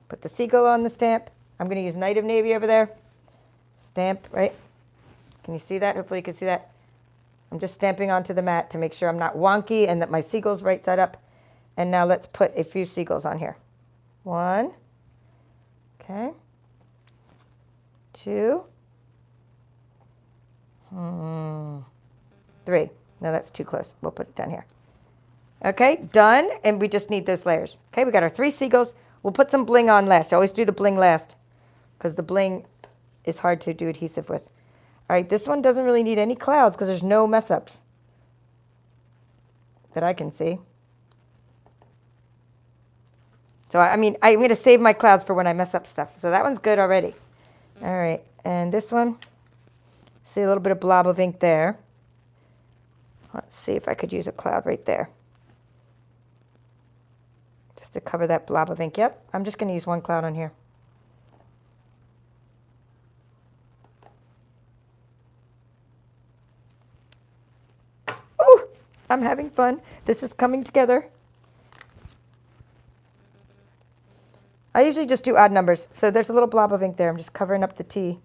Put the seagull on the stamp. I'm going to use Night of Navy over there. Stamp, right? Can you see that? Hopefully you can see that. I'm just stamping onto the mat to make sure I'm not wonky and that my seagull's right side up. And now let's put a few seagulls on here. 1. Okay. 2. 3. No, that's too close. We'll put it down here. Okay, done. And we just need those layers. Okay, we got our 3 seagulls. We'll put some bling on last. I always do the bling last because the bling is hard to do adhesive with. All right, this one doesn't really need any clouds because there's no mess ups that I can see. So, I mean, I'm going to save my clouds for when I mess up stuff. So that one's good already. All right, and this one, see a little bit of blob of ink there. Let's see if I could use a cloud right there. Just to cover that blob of ink. Yep, I'm just going to use one cloud on here. Oh, I'm having fun. This is coming together. I usually just do odd numbers. So there's a little blob of ink there. I'm just covering up the T.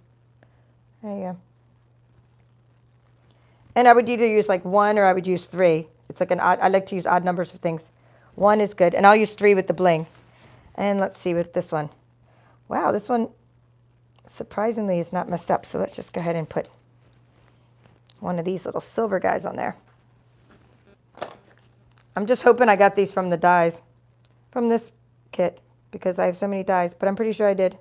There you go. And I would either use like 1 or I would use 3. It's like an odd, I like to use odd numbers of things. 1 is good. And I'll use 3 with the bling. And let's see with this one. Wow, this one surprisingly is not messed up. So let's just go ahead and put one of these little silver guys on there. I'm just hoping I got these from the dies, from this kit, because I have so many dies, but I'm pretty sure I did.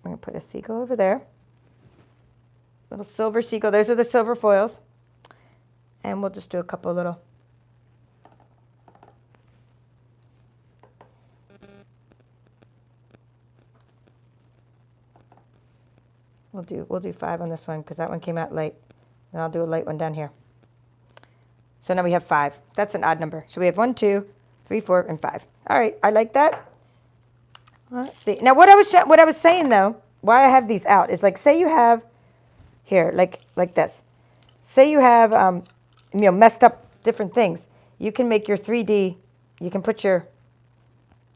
I'm going to put a seagull over there. Little silver seagull. Those are the silver foils. And we'll just do a couple of little. We'll do 5 on this one because that one came out late. And I'll do a light one down here. So now we have 5. That's an odd number. So we have 1, 2, 3, 4, and 5. All right, I like that. Let's see. Now what I was saying though, why I have these out is like, say you have here, like this. Say you have messed up different things. You can make your 3D. You can put your.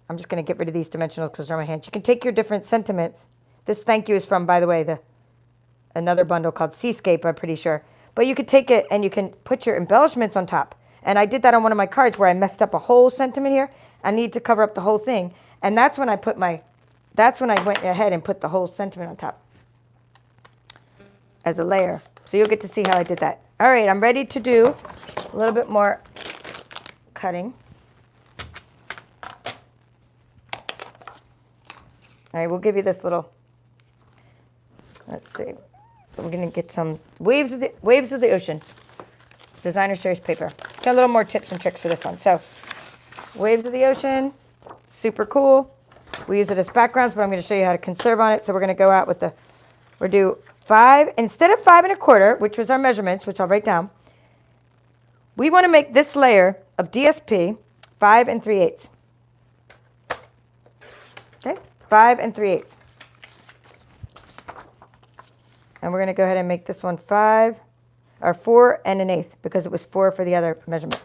I'm just going to get rid of these dimensionals because they're on my hand. You can take your different sentiments. This thank you is from, by the way, another bundle called Seascape, I'm pretty sure. But you could take it and you can put your embellishments on top. And I did that on one of my cards where I messed up a whole sentiment here. I need to cover up the whole thing. And that's when I went ahead and put the whole sentiment on top as a layer. So you'll get to see how I did that. All right, I'm ready to do a little bit more cutting. All right, we'll give you this little, let's see. We're going to get some Waves of the Ocean, Designer Series paper. Got a little more tips and tricks for this one. So, Waves of the Ocean, super cool. We use it as backgrounds, but I'm going to show you how to conserve on it. So we're going to go out with we'll do 5, instead of 5 1/4, which was our measurements, which I'll write down. We want to make this layer of DSP 5 3/8. Okay, 5 3/8. And we're going to go ahead and make this one 4 1/8 because it was 4 for the other measurement.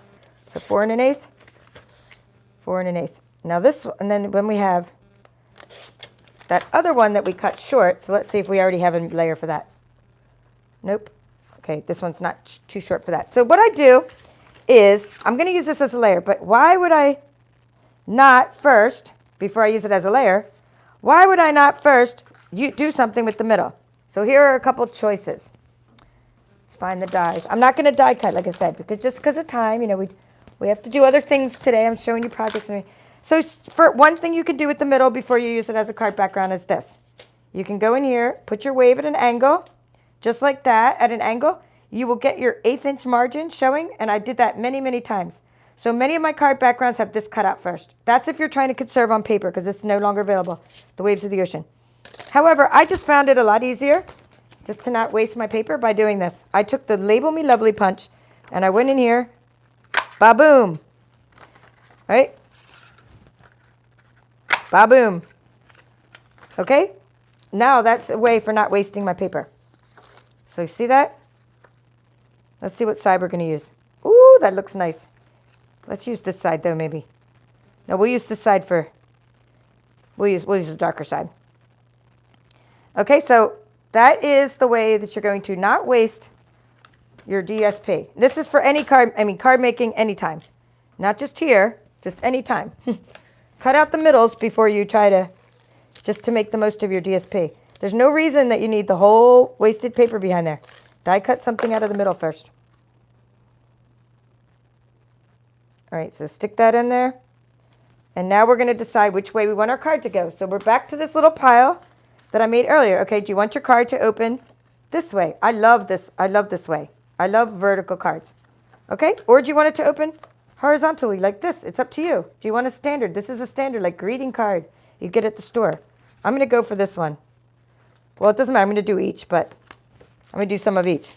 So 4 1/8, 4 1/8. Now this, and then when we have that other one that we cut short, so let's see if we already have a layer for that. Nope. Okay, this one's not too short for that. So what I do is, I'm going to use this as a layer, but why would I not first, before I use it as a layer, why would I not first do something with the middle? So here are a couple choices. Let's find the dies. I'm not going to die cut, like I said, because of time, you know, we have to do other things today. I'm showing you projects. So for one thing you can do with the middle before you use it as a card background is this. You can go in here, put your wave at an angle, just like that, at an angle. You will get your 1/8 inch margin showing, and I did that many, many times. So many of my card backgrounds have this cut out first. That's if you're trying to conserve on paper because it's no longer available, the waves of the ocean. However, I just found it a lot easier just to not waste my paper by doing this. I took the Label Me Lovely punch, and I went in here, ba-boom, right? Ba-boom. Okay? Now that's a way for not wasting my paper. So you see that? Let's see what side we're going to use. Ooh, that looks nice. Let's use this side though, maybe. No, we'll use this side for, we'll use the darker side. Okay, so that is the way that you're going to not waste your DSP. This is for any card, card making anytime. Not just here, just anytime. Cut out the middles before you try to, just to make the most of your DSP. There's no reason that you need the whole wasted paper behind there. Die cut something out of the middle first. All right, so stick that in there. And now we're going to decide which way we want our card to go. So we're back to this little pile that I made earlier. Okay, do you want your card to open this way? I love this. I love this way. I love vertical cards. Okay, or do you want it to open horizontally like this? It's up to you. Do you want a standard? This is a standard, like greeting card you get at the store. I'm going to go for this one. Well, it doesn't matter. I'm going to do each, but I'm going to do some of each.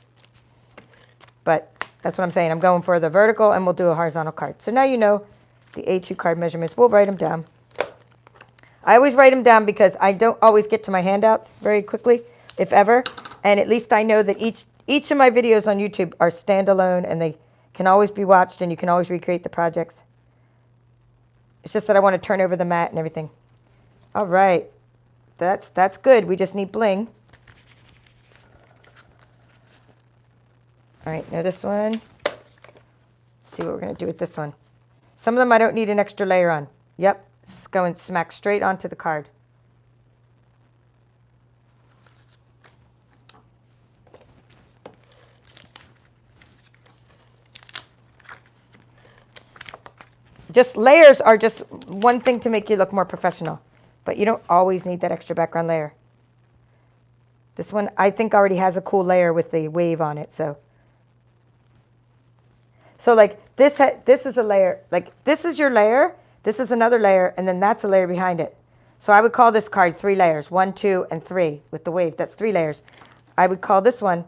But that's what I'm saying. I'm going for the vertical, and we'll do a horizontal card. So now you know the A2 card measurements. We'll write them down. I always write them down because I don't always get to my handouts very quickly, if ever. And at least I know that each of my videos on YouTube are standalone, and they can always be watched, and you can always recreate the projects. It's just that I want to turn over the mat and everything. All right. That's good. We just need bling. All right, now this one. Let's see what we're going to do with this one. Some of them I don't need an extra layer on. Yep, it's going smack straight onto the card. Just layers are just one thing to make you look more professional, but you don't always need that extra background layer. This one I think already has a cool layer with the wave on it, so like this is a layer, like this is your layer, this is another layer, and then that's a layer behind it. So I would call this card 3 layers, 1, 2, and 3 with the wave. That's 3 layers. I would call this one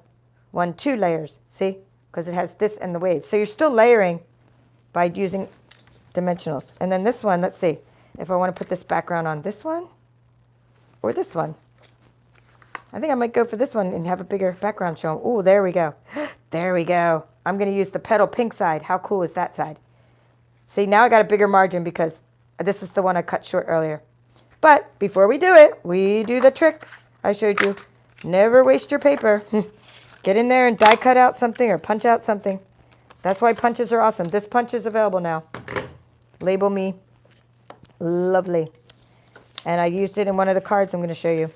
1, 2 layers, see? Because it has this and the wave. So you're still layering by using dimensionals. And then this one, let's see, if I want to put this background on this one or this one. I think I might go for this one and have a bigger background show. Oh, there we go. There we go. I'm going to use the petal pink side. How cool is that side? See, now I got a bigger margin because this is the one I cut short earlier. But before we do it, we do the trick I showed you. Never waste your paper. Get in there and die cut out something or punch out something. That's why punches are awesome. This punch is available now. Label Me Lovely. And I used it in one of the cards I'm going to show you.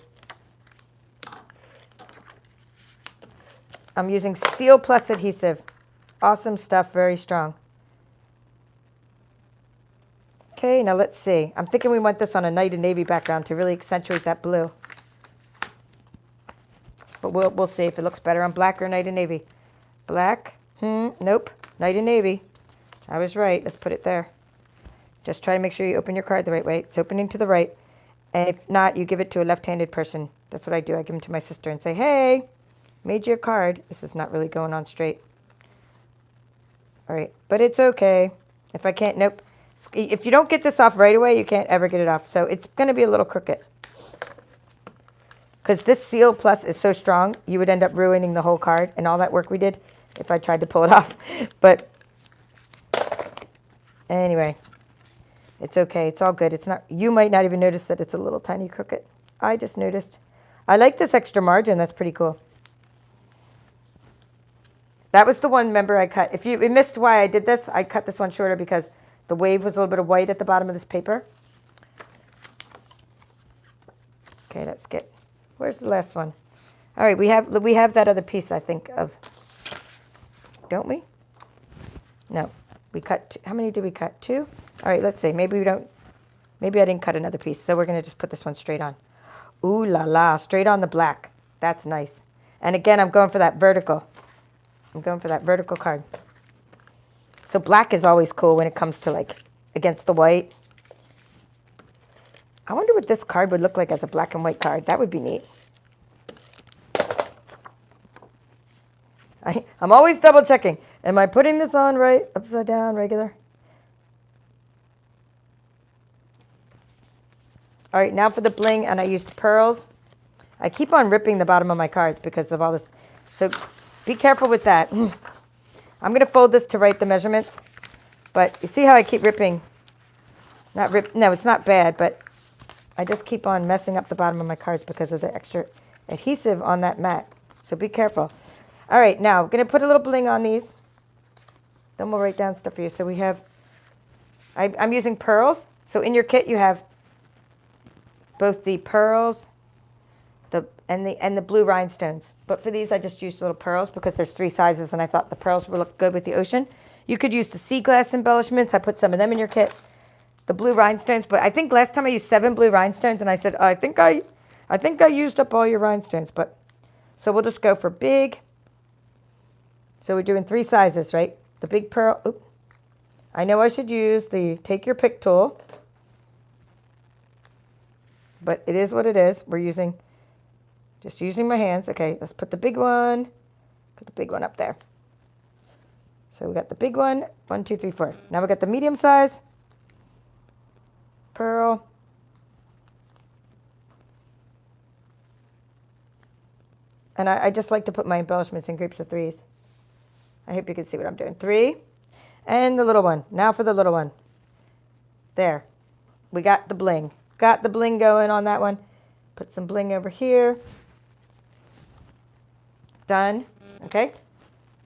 I'm using Seal Plus adhesive. Awesome stuff, very strong. Okay, now let's see. I'm thinking we want this on a night and navy background to really accentuate that blue. But we'll see if it looks better on black or night and navy. Black, nope, night and navy. I was right, let's put it there. Just try to make sure you open your card the right way. It's opening to the right. And if not, you give it to a left-handed person. That's what I do. I give them to my sister and say, hey, made you a card. This is not really going on straight. All right, but it's okay. If I can't, nope. If you don't get this off right away, you can't ever get it off. So it's going to be a little crooked. Because this Seal Plus is so strong, you would end up ruining the whole card and all that work we did if I tried to pull it off. But anyway, It's okay. It's all good. It's not, you might not even notice that it's a little tiny crooked. I just noticed. I like this extra margin. That's pretty cool. That was the one, remember, I cut. If you missed why I did this, I cut this one shorter because the wave was a little bit of white at the bottom of this paper. Okay, let's get, where's the last one? All right, we have that other piece, I think, of, don't we? No, we cut, how many did we cut? 2? All right, let's see. Maybe we don't, maybe I didn't cut another piece. So we're going to just put this one straight on. Ooh la la, straight on the black. That's nice. And again, I'm going for that vertical. I'm going for that vertical card. So black is always cool when it comes to like against the white. I wonder what this card would look like as a black and white card. That would be neat. I'm always double checking. Am I putting this on right, upside down, regular? All right, now for the bling, and I used pearls. I keep on ripping the bottom of my cards because of all this. So be careful with that. I'm going to fold this to write the measurements. But you see how I keep ripping? Not rip. No, it's not bad, but I just keep on messing up the bottom of my cards because of the extra adhesive on that mat. So be careful. All right, now I'm going to put a little bling on these. Then we'll write down stuff for you. So we have, I'm using pearls. So in your kit you have both the pearls and the blue rhinestones. But for these I just used little pearls because there's 3 sizes and I thought the pearls would look good with the ocean. You could use the sea glass embellishments. I put some of them in your kit. The blue rhinestones, but I think last time I used 7 blue rhinestones and I said, I think I used up all your rhinestones, but so we'll just go for big. So we're doing 3 sizes, right? The big pearl. Oop. I know I should use the take your pick tool, but it is what it is. We're just using my hands. Okay, let's put the big one. Put the big one up there. So we got the big one. 1, 2, 3, 4. Now we got the medium size pearl. And I just like to put my embellishments in groups of 3s. I hope you can see what I'm doing. 3. And the little one. Now for the little one. There. We got the bling. Got the bling going on that one. Put some bling over here. Done. Okay.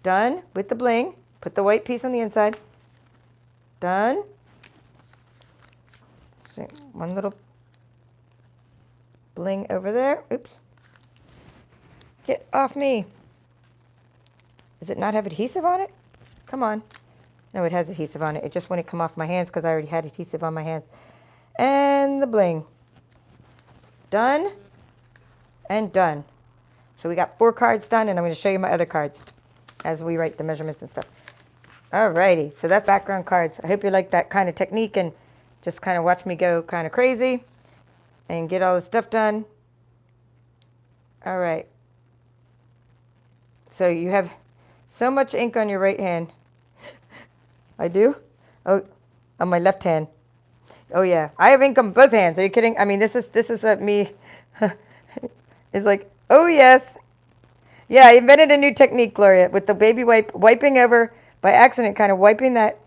Done with the bling. Put the white piece on the inside. Done. So one little bling over there. Oops. Get off me. Does it not have adhesive on it? Come on. No, it has adhesive on it. It just wouldn't come off my hands because I already had adhesive on my hands. And the bling. Done. And done. So we got 4 cards done, and I'm going to show you my other cards as we write the measurements and stuff. Alrighty. So that's background cards. I hope you like that kind of technique and just kind of watch me go kind of crazy and get all the stuff done. All right. So you have so much ink on your right hand. I do? Oh, on my left hand. Oh yeah, I have ink on both hands. Are you kidding? I mean, this is me. It's like, oh yes. Yeah, I invented a new technique, Gloria, with the baby wipe, wiping over by accident, kind of wiping that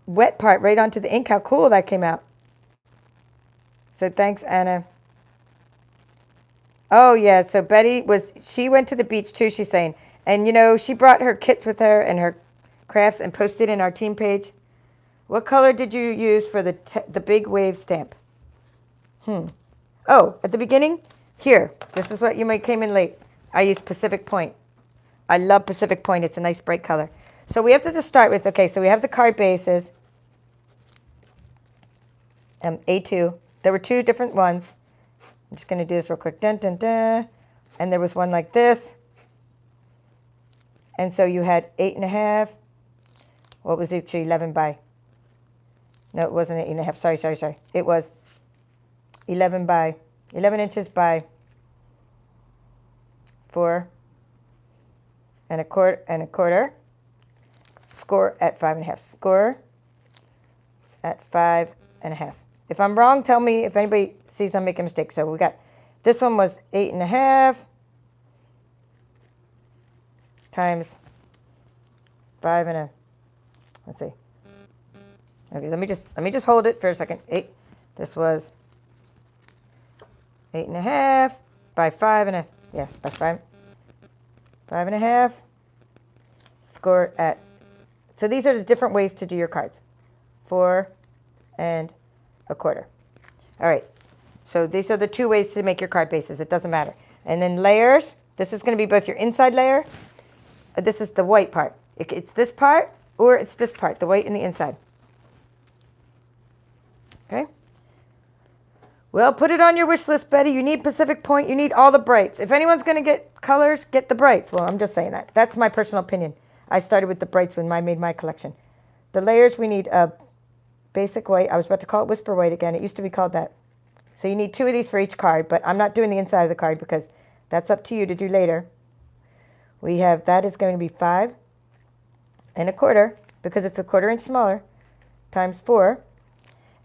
wet part right onto the ink. How cool that came out. So thanks, Anna. Oh yeah, so Betty she went to the beach too, she's saying. And you know, she brought her kits with her and her crafts and posted in our team page. What color did you use for the big wave stamp? Oh, at the beginning? Here, this is what you might came in late. I used Pacific Point. I love Pacific Point. It's a nice bright color. So we have to just start with, okay, so we have the card bases. A2. There were 2 different ones. I'm just going to do this real quick. Dun, dun, dun. And there was one like this. And so you had 8.5. What was it? 11 by. No, it wasn't 8.5. Sorry. It was 11 inches by 4 and a quarter. Score at 5.5. Score at 5.5. If I'm wrong, tell me if anybody sees I'm making a mistake. So we got, this one was 8.5 times 5 and a, let's see, Okay, let me just hold it for a second. This was 8.5 by 5.5. Yeah, by 5.5. Score at. So these are the different ways to do your cards. 4 1/4. All right. So these are the 2 ways to make your card bases. It doesn't matter. And then layers. This is going to be both your inside layer. This is the white part. It's this part or it's this part, the white and the inside. Okay. Well, put it on your wish list, Betty. You need Pacific Point. You need all the brights. If anyone's going to get colors, get the brights. Well, I'm just saying that. That's my personal opinion. I started with the brights when I made my collection. The layers, we need a basic white. I was about to call it Whisper White again. It used to be called that. So you need 2 of these for each card, but I'm not doing the inside of the card because that's up to you to do later. We have, that is going to be 5 1/4 because it's a 1/4 inch smaller times 4.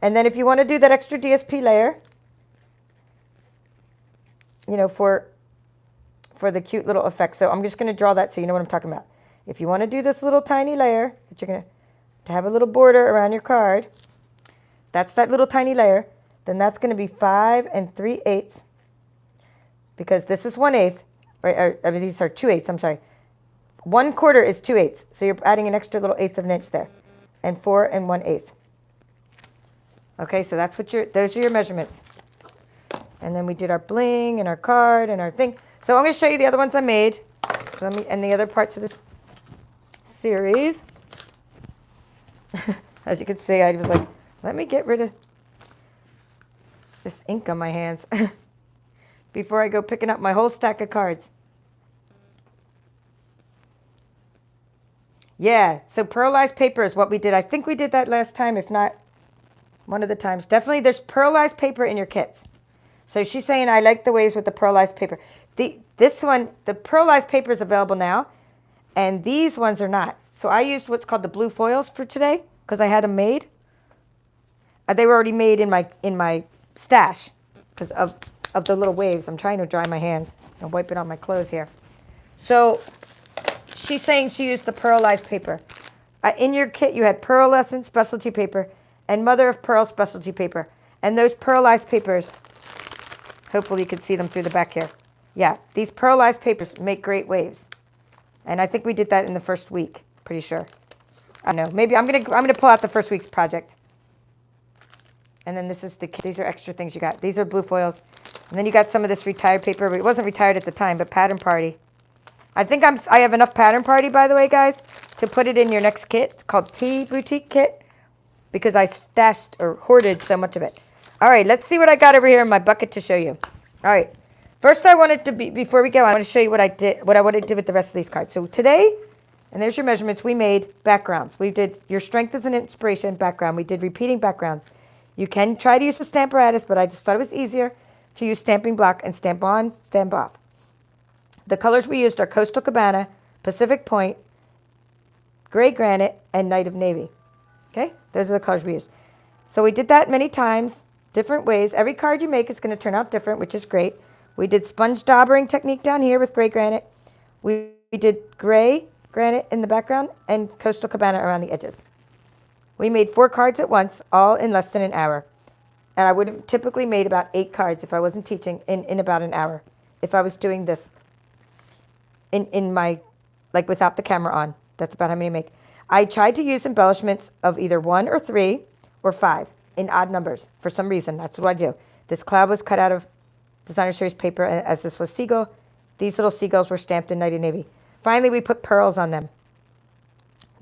And then if you want to do that extra DSP layer, you know, for the cute little effect. So I'm just going to draw that so you know what I'm talking about. If you want to do this little tiny layer that you're going to have a little border around your card, that's that little tiny layer, then that's going to be 5 3/8 because this is 1/8, right? I mean, these are 2/8, I'm sorry. 1/4 is 2/8, so you're adding an extra little 1/8 of an inch there. And 4 1/8. Okay, so that's what those are your measurements. And then we did our bling and our card and our thing. So I'm going to show you the other ones I made. So and the other parts of this series. As you can see, I was like, let me get rid of this ink on my hands before I go picking up my whole stack of cards. Yeah, so pearlized paper is what we did. I think we did that last time, if not one of the times. Definitely there's pearlized paper in your kits. So she's saying, I like the waves with the pearlized paper. This one, the pearlized paper is available now, and these ones are not. So I used what's called the blue foils for today because I had them made. They were already made in my stash because of the little waves. I'm trying to dry my hands and wipe it on my clothes here. So she's saying she used the pearlized paper. In your kit, you had pearlescent specialty paper and mother of pearl specialty paper. And those pearlized papers, hopefully you can see them through the back here. Yeah, these pearlized papers make great waves. And I think we did that in the first week, pretty sure. I don't know, maybe I'm gonna pull out the first week's project. And then this is these are extra things you got. These are blue foils. And then you got some of this retired paper. It wasn't retired at the time, but Pattern Party. I think I have enough Pattern Party, by the way, guys, to put it in your next kit. It's called Tea Boutique Kit because I stashed or hoarded so much of it. All right, let's see what I got over here in my bucket to show you. All right, first I wanted to before we go, I want to show you what I did with the rest of these cards. So today, and there's your measurements, we made backgrounds. We did your strength as an inspiration background. We did repeating backgrounds. You can try to use a Stamparatus, but I just thought it was easier to use stamping block and stamp on, stamp off. The colors we used are Coastal Cabana, Pacific Point, Gray Granite, and Night of Navy. Okay, those are the colors we used. So we did that many times, different ways. Every card you make is going to turn out different, which is great. We did sponge daubering technique down here with Gray Granite. We did Gray Granite in the background and Coastal Cabana around the edges. We made 4 cards at once, all in less than an hour. And I would have typically made about 8 cards if I wasn't teaching in about an hour, if I was doing this in my, like without the camera on. That's about how many I make. I tried to use embellishments of either 1 or 3 or 5 in odd numbers for some reason. That's what I do. This cloud was cut out of Designer Series paper, as this was seagull. These little seagulls were stamped in Night of Navy. Finally, we put pearls on them.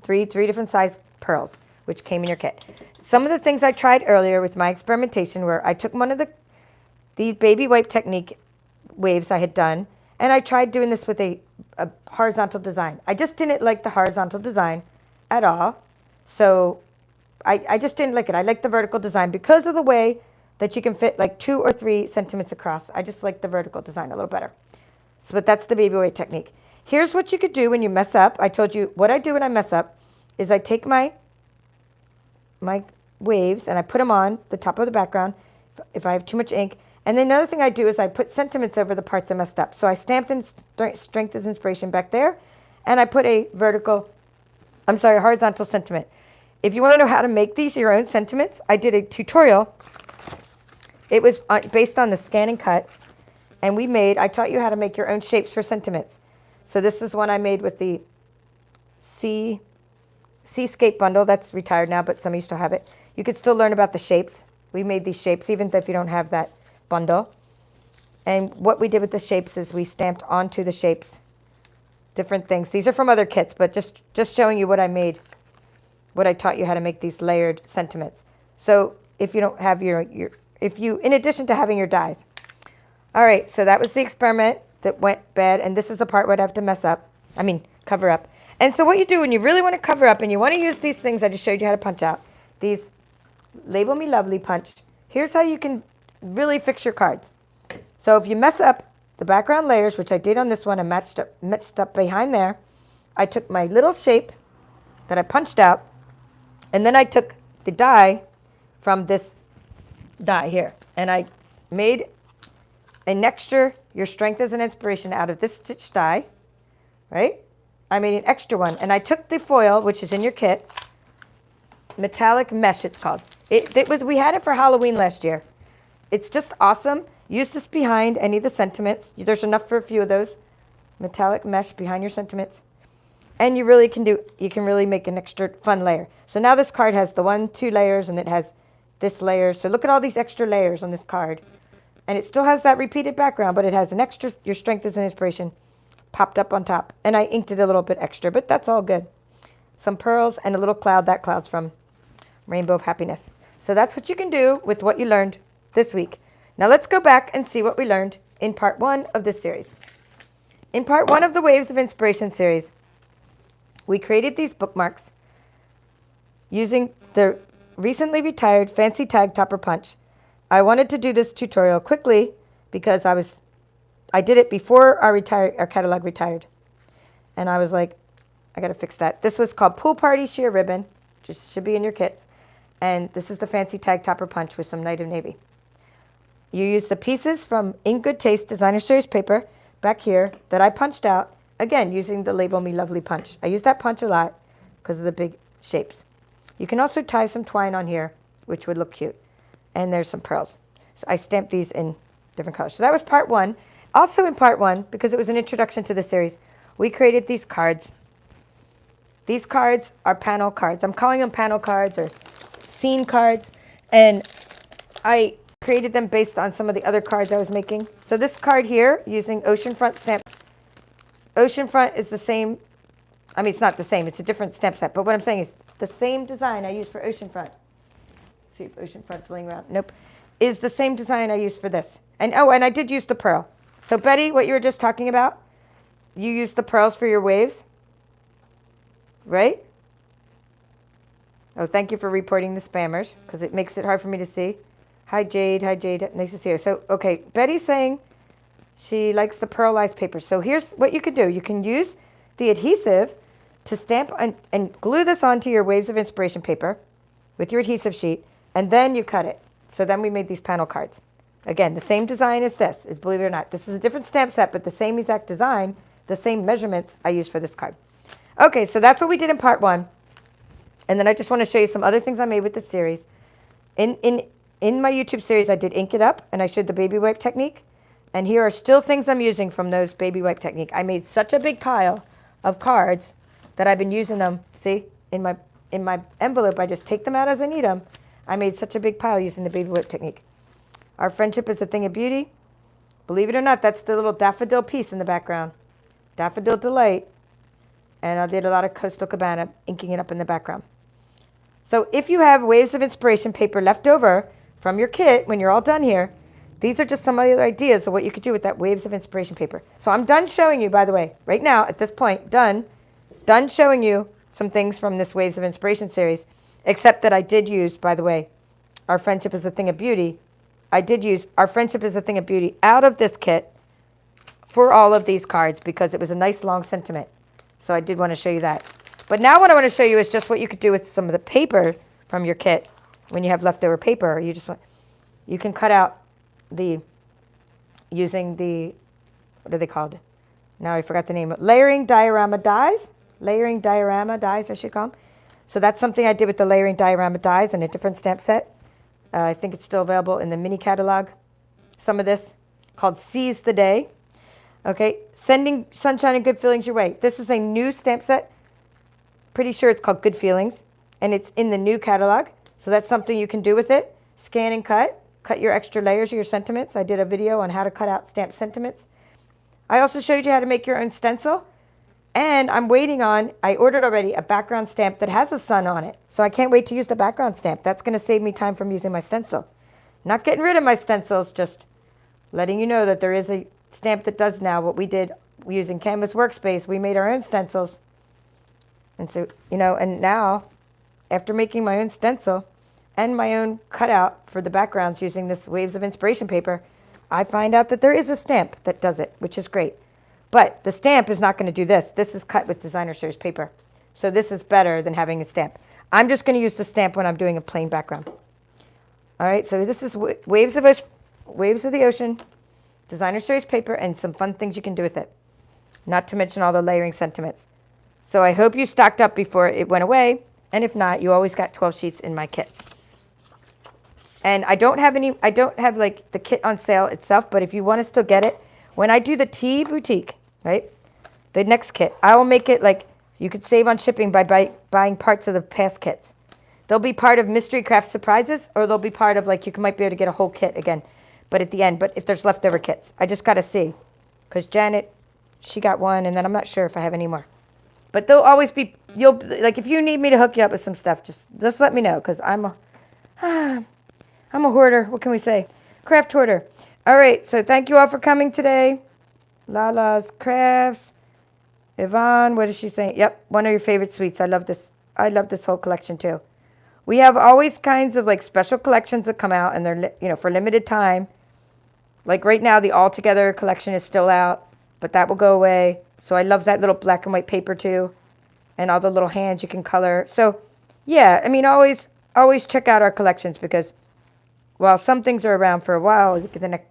Three different size pearls, which came in your kit. Some of the things I tried earlier with my experimentation were I took one of these baby wipe technique waves I had done, and I tried doing this with a horizontal design. I just didn't like the horizontal design at all. So I just didn't like it. I like the vertical design because of the way that you can fit like 2 or 3 sentiments across. I just like the vertical design a little better. So, but that's the baby wipe technique. Here's what you could do when you mess up. I told you what I do when I mess up is I take my waves and I put them on the top of the background if I have too much ink. And then another thing I do is I put sentiments over the parts I messed up. So I stamped in strength as inspiration back there, and I put a horizontal sentiment. if you want to know how to make these your own sentiments, I did a tutorial. It was based on the ScanNCut, and I taught you how to make your own shapes for sentiments. So this is one I made with the Seascape bundle. That's retired now, but some of you still have it. You could still learn about the shapes. We made these shapes, even if you don't have that bundle. And what we did with the shapes is we stamped onto the shapes different things. These are from other kits, but just showing you what I made, what I taught you how to make these layered sentiments. So if you don't have in addition to having your dies. All right, so that was the experiment that went bad, and this is a part where I'd have to cover up. And so what you do when you really want to cover up and you want to use these things I just showed you how to punch out, these Label Me Lovely punch, here's how you can really fix your cards. So if you mess up the background layers, which I did on this one and matched up behind there, I took my little shape that I punched out, and then I took the die from this die here, and I made an extra, your strength is an inspiration, out of this stitch die, right? I made an extra one, and I took the foil, which is in your kit, metallic mesh it's called. We had it for Halloween last year. It's just awesome. Use this behind any of the sentiments. There's enough for a few of those. Metallic mesh behind your sentiments. And you can really make an extra fun layer. So now this card has the 2 layers, and it has this layer. So look at all these extra layers on this card. And it still has that repeated background, but it has an extra, your strength is an inspiration, popped up on top. And I inked it a little bit extra, but that's all good. Some pearls and a little cloud. That cloud's from Rainbow of Happiness. So that's what you can do with what you learned this week. Now let's go back and see what we learned in part 1 of this series. In part 1 of the Waves of Inspiration series, we created these bookmarks using the recently retired Fancy Tag Topper Punch. I wanted to do this tutorial quickly because I did it before our catalog retired. And I was like, I got to fix that. This was called Pool Party Sheer Ribbon, which should be in your kits. And this is the Fancy Tag Topper Punch with some Night of Navy. You use the pieces from In Good Taste Designer Series paper back here that I punched out, again, using the Label Me Lovely punch. I use that punch a lot because of the big shapes. You can also tie some twine on here, which would look cute. And there's some pearls. So I stamped these in different colors. So that was part 1. Also in part 1, because it was an introduction to the series, we created these cards. These cards are panel cards. I'm calling them panel cards or scene cards. And I created them based on some of the other cards I was making. So this card here, using Oceanfront stamp. Oceanfront is the same. It's not the same. It's a different stamp set. But what I'm saying is the same design I used for Oceanfront. See if Oceanfront's laying around. Nope. Is the same design I used for this. And I did use the pearl. So Betty, what you were just talking about, you used the pearls for your waves, right? Oh, thank you for reporting the spammers, because it makes it hard for me to see. Hi, Jade. Hi, Jade. Nice to see you. So, okay, Betty's saying she likes the pearlized paper. So here's what you could do. You can use the adhesive to stamp and glue this onto your Waves of Inspiration paper with your adhesive sheet, and then you cut it. So then we made these panel cards. Again, the same design as this, believe it or not. This is a different stamp set, but the same exact design, the same measurements I used for this card. Okay, so that's what we did in part 1. And then I just want to show you some other things I made with this series. In my YouTube series, I did Ink It Up, and I showed the baby wipe technique. And here are still things I'm using from those baby wipe technique. I made such a big pile of cards that I've been using them. See, in my envelope, I just take them out as I need them. I made such a big pile using the baby wipe technique. Our friendship is a thing of beauty. Believe it or not, that's the little daffodil piece in the background. Daffodil Delight. And I did a lot of Coastal Cabana, inking it up in the background. So if you have Waves of Inspiration paper left over from your kit when you're all done here, these are just some other ideas of what you could do with that Waves of Inspiration paper. So I'm done showing you, by the way, right now, at this point, done showing you some things from this Waves of Inspiration series, except that I did use, by the way, Our Friendship is a Thing of Beauty. I did use Our Friendship is a Thing of Beauty out of this kit for all of these cards because it was a nice long sentiment. So I did want to show you that. But now what I want to show you is just what you could do with some of the paper from your kit when you have leftover paper. You can cut out using the, what are they called? Now I forgot the name. Layering diorama dies. Layering diorama dies, I should call them. So that's something I did with the layering diorama dies and a different stamp set. I think it's still available in the mini catalog. Some of this called Seize the Day. Okay, sending sunshine and good feelings your way. This is a new stamp set. Pretty sure it's called Good Feelings, and it's in the new catalog. So that's something you can do with it. Scan and cut. Cut your extra layers of your sentiments. I did a video on how to cut out stamp sentiments. I also showed you how to make your own stencil. And I'm waiting on, I ordered already a background stamp that has a sun on it. So I can't wait to use the background stamp. That's going to save me time from using my stencil. Not getting rid of my stencils, just letting you know that there is a stamp that does now what we did using Canvas Workspace. We made our own stencils. And so, you know, and now, after making my own stencil and my own cutout for the backgrounds using this Waves of Inspiration paper, I find out that there is a stamp that does it, which is great. But the stamp is not going to do this. This is cut with designer series paper. So this is better than having a stamp. I'm just going to use the stamp when I'm doing a plain background. All right, so this is Waves of the Ocean, designer series paper, and some fun things you can do with it. Not to mention all the layering sentiments. So I hope you stocked up before it went away. And if not, you always got 12 sheets in my kits. And I don't have like the kit on sale itself, but if you want to still get it, when I do the Tea Boutique, right, the next kit, I will make it like you could save on shipping by buying parts of the past kits. They'll be part of Mystery Craft Surprises, or they'll be part of, like, you might be able to get a whole kit again, but at the end, but if there's leftover kits. I just got to see, because Janet, she got one, and then I'm not sure if I have any more. But they'll always be, like, if you need me to hook you up with some stuff, just let me know, because I'm a hoarder. What can we say? Craft hoarder. All right, so thank you all for coming today. Lala's Crafts. Yvonne, what is she saying? Yep, one of your favorite sweets. I love this. I love this whole collection too. We have always kinds of like special collections that come out, and they're, you know, for limited time. Like right now, the All Together collection is still out, but that will go away. So I love that little black and white paper too, and all the little hands you can color. So yeah, I mean, always check out our collections, because while some things are around for a while,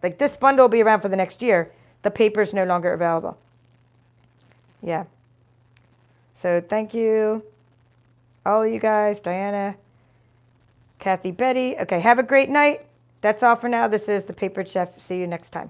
like this bundle will be around for the next year, the paper is no longer available. Yeah. So thank you, all of you guys, Diana, Kathy, Betty. Okay, have a great night. That's all for now. This is the Papered Chef. See you next time.